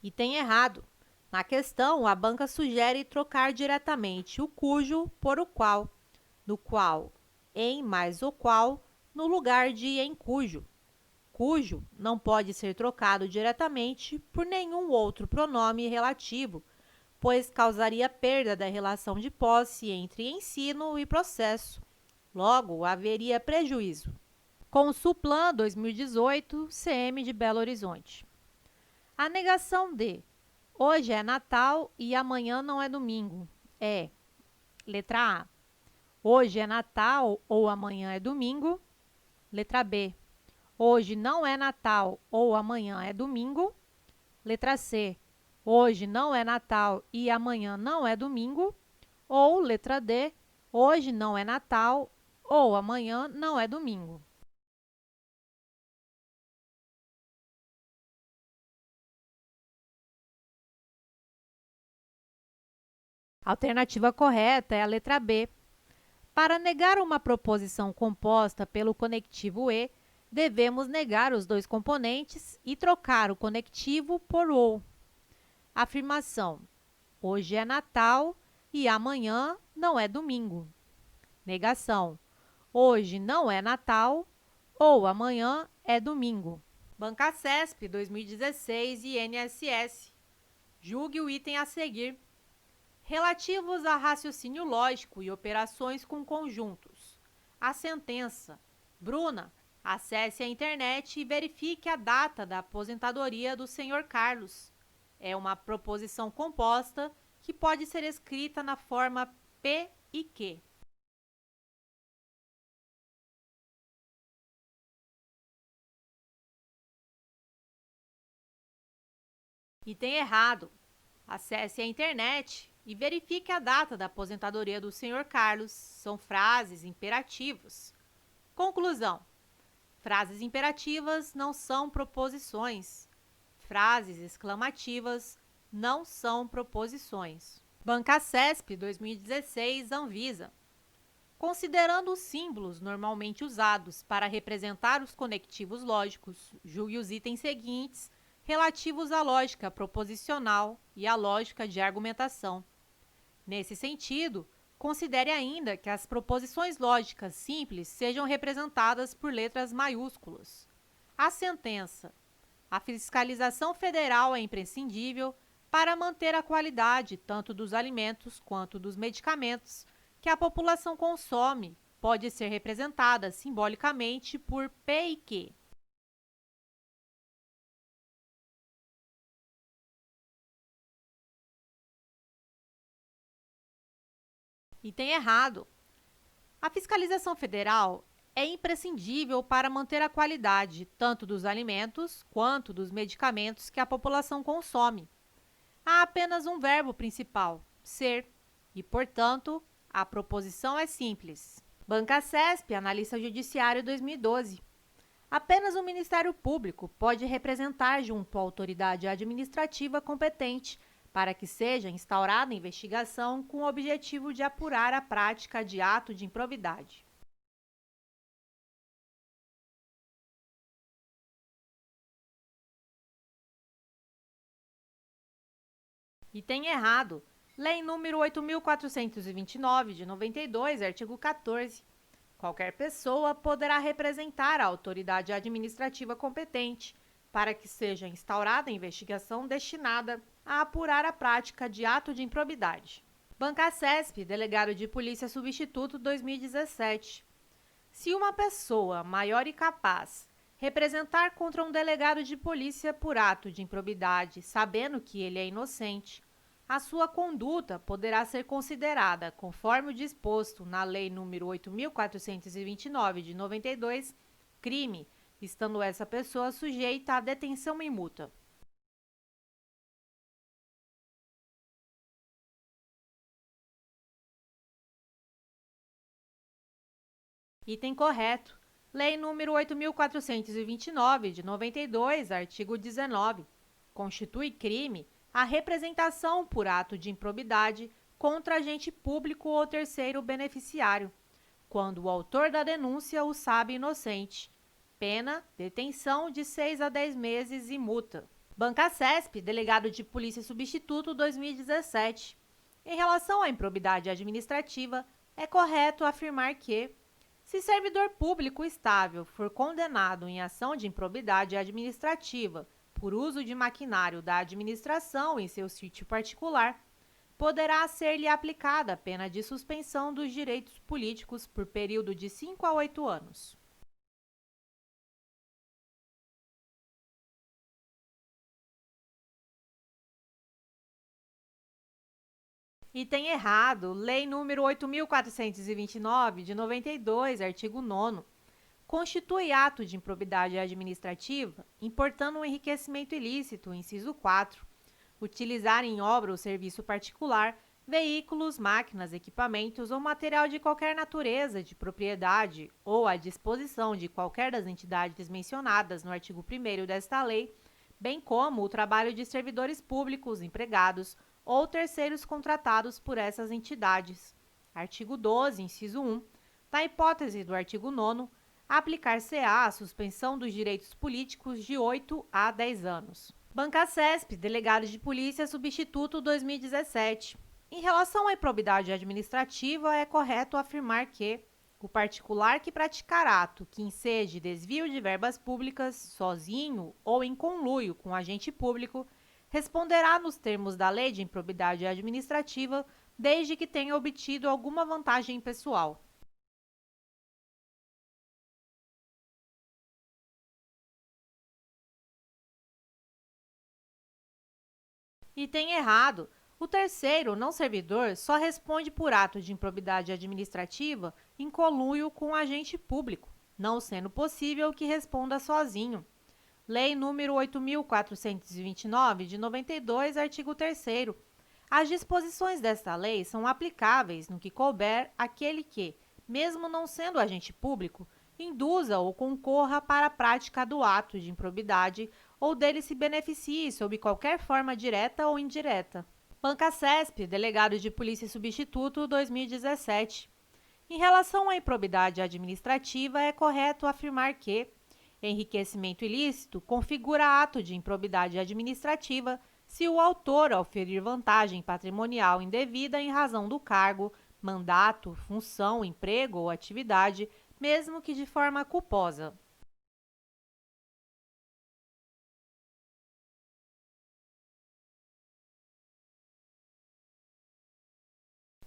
Item errado. Na questão, a banca sugere trocar diretamente o cujo por o qual, no qual, em mais o qual, no lugar de em cujo. Cujo não pode ser trocado diretamente por nenhum outro pronome relativo, pois causaria perda da relação de posse entre ensino e processo. Logo, haveria prejuízo. Consulplan 2018, CM de Belo Horizonte. A negação de hoje é Natal e amanhã não é domingo é: letra A, hoje é Natal ou amanhã é domingo. Letra B, hoje não é Natal ou amanhã é domingo. Letra C, hoje não é Natal e amanhã não é domingo. Ou letra D, Hoje não é Natal ou amanhã não é domingo. A alternativa correta é a letra B. Para negar uma proposição composta pelo conectivo e, devemos negar os dois componentes e trocar o conectivo por ou. Afirmação: hoje é Natal e amanhã não é domingo. Negação: hoje não é Natal ou amanhã é domingo. Bancasesp 2016 e INSS. Julgue o item a seguir. Relativos a raciocínio lógico e operações com conjuntos. A sentença. Bruna, acesse a internet e verifique a data da aposentadoria do Sr. Carlos. É uma proposição composta que pode ser escrita na forma P e Q. Item errado. Acesse a internet e verifique a data da aposentadoria do Sr. Carlos. São frases imperativas. Conclusão: frases imperativas não são proposições. Frases exclamativas não são proposições. Bancasesp 2016 Anvisa. Considerando os símbolos normalmente usados para representar os conectivos lógicos, julgue os itens seguintes relativos à lógica proposicional e à lógica de argumentação. Nesse sentido, considere ainda que as proposições lógicas simples sejam representadas por letras maiúsculas. A sentença: a fiscalização federal é imprescindível para manter a qualidade tanto dos alimentos quanto dos medicamentos que a população consome, pode ser representada simbolicamente por P e Q. Item errado. A fiscalização federal é imprescindível para manter a qualidade tanto dos alimentos quanto dos medicamentos que a população consome. Há apenas um verbo principal, ser, e, portanto, a proposição é simples. Bancasesp, Analista Judiciário 2012. Apenas o Ministério Público pode representar junto à autoridade administrativa competente para que seja instaurada investigação com o objetivo de apurar a prática de ato de improbidade. Item errado. Lei nº 8.429, de 92, artigo 14. Qualquer pessoa poderá representar a autoridade administrativa competente para que seja instaurada investigação destinada a apurar a prática de ato de improbidade. Bancasesp, Delegado de Polícia Substituto 2017. Se uma pessoa maior e capaz representar contra um delegado de polícia por ato de improbidade, sabendo que ele é inocente, a sua conduta poderá ser considerada, conforme o disposto na Lei nº 8.429, de 92, crime, estando essa pessoa sujeita à detenção e multa. Item correto. Lei nº 8.429, de 92, artigo 19. Constitui crime a representação por ato de improbidade contra agente público ou terceiro beneficiário, quando o autor da denúncia o sabe inocente. Pena, detenção de 6 a 10 meses e multa. Bancasesp, Delegado de Polícia Substituto 2017. Em relação à improbidade administrativa, é correto afirmar que, se servidor público estável for condenado em ação de improbidade administrativa por uso de maquinário da administração em seu sítio particular, poderá ser-lhe aplicada a pena de suspensão dos direitos políticos por período de 5 a 8 anos. Item errado. Lei nº 8.429, de 92, artigo 9º. Constitui ato de improbidade administrativa, importando um enriquecimento ilícito, inciso 4, utilizar em obra ou serviço particular veículos, máquinas, equipamentos ou material de qualquer natureza de propriedade ou à disposição de qualquer das entidades mencionadas no artigo 1º desta lei, bem como o trabalho de servidores públicos, empregados ou terceiros contratados por essas entidades. Artigo 12, inciso 1. Na hipótese do artigo 9º, aplicar-se-á a suspensão dos direitos políticos de 8 a 10 anos. Bancacesp, Delegado de Polícia Substituto 2017. Em relação à improbidade administrativa, é correto afirmar que o particular que praticar ato que enseje desvio de verbas públicas, sozinho ou em conluio com agente público, responderá nos termos da Lei de Improbidade Administrativa, desde que tenha obtido alguma vantagem pessoal. Item errado. O terceiro, não servidor, só responde por ato de improbidade administrativa em conluio com o agente público, não sendo possível que responda sozinho. Lei nº 8.429, de 92, artigo 3º. As disposições desta lei são aplicáveis no que couber àquele que, mesmo não sendo agente público, induza ou concorra para a prática do ato de improbidade ou dele se beneficie sob qualquer forma direta ou indireta. Bancacesp, Delegado de Polícia Substituto 2017. Em relação à improbidade administrativa, é correto afirmar que enriquecimento ilícito configura ato de improbidade administrativa se o autor oferir vantagem patrimonial indevida em razão do cargo, mandato, função, emprego ou atividade, mesmo que de forma culposa.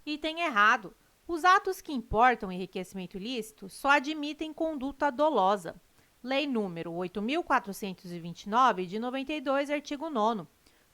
Item errado. Os atos que importam enriquecimento ilícito só admitem conduta dolosa. Lei nº 8.429, de 92, artigo 9º.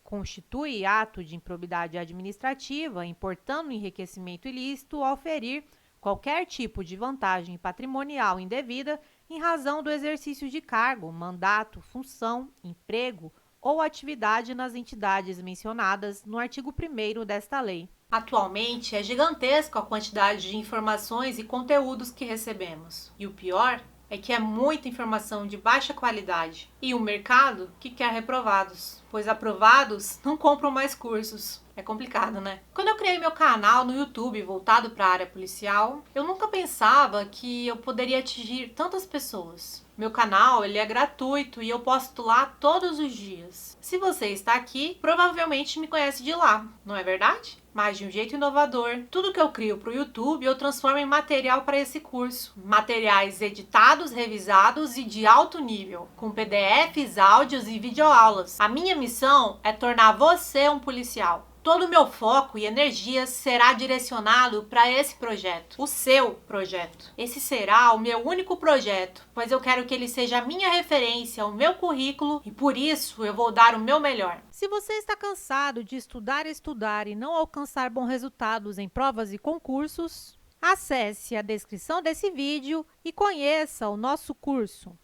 Constitui ato de improbidade administrativa, importando enriquecimento ilícito ao ferir qualquer tipo de vantagem patrimonial indevida em razão do exercício de cargo, mandato, função, emprego ou atividade nas entidades mencionadas no artigo 1º desta lei. Atualmente, é gigantesca a quantidade de informações e conteúdos que recebemos. E o pior é que é muita informação de baixa qualidade. E o mercado que quer reprovados, pois aprovados não compram mais cursos. É complicado, né? Quando eu criei meu canal no YouTube voltado para a área policial, eu nunca pensava que eu poderia atingir tantas pessoas. Meu canal, ele é gratuito e eu posto lá todos os dias. Se você está aqui, provavelmente me conhece de lá, não é verdade? Mas de um jeito inovador. Tudo que eu crio para o YouTube, eu transformo em material para esse curso. Materiais editados, revisados e de alto nível, com PDFs, áudios e videoaulas. A minha missão é tornar você um policial. Todo o meu foco e energia será direcionado para esse projeto, o seu projeto. Esse será o meu único projeto, pois eu quero que ele seja a minha referência, o meu currículo, e por isso eu vou dar o meu melhor. Se você está cansado de estudar e não alcançar bons resultados em provas e concursos, acesse a descrição desse vídeo e conheça o nosso curso.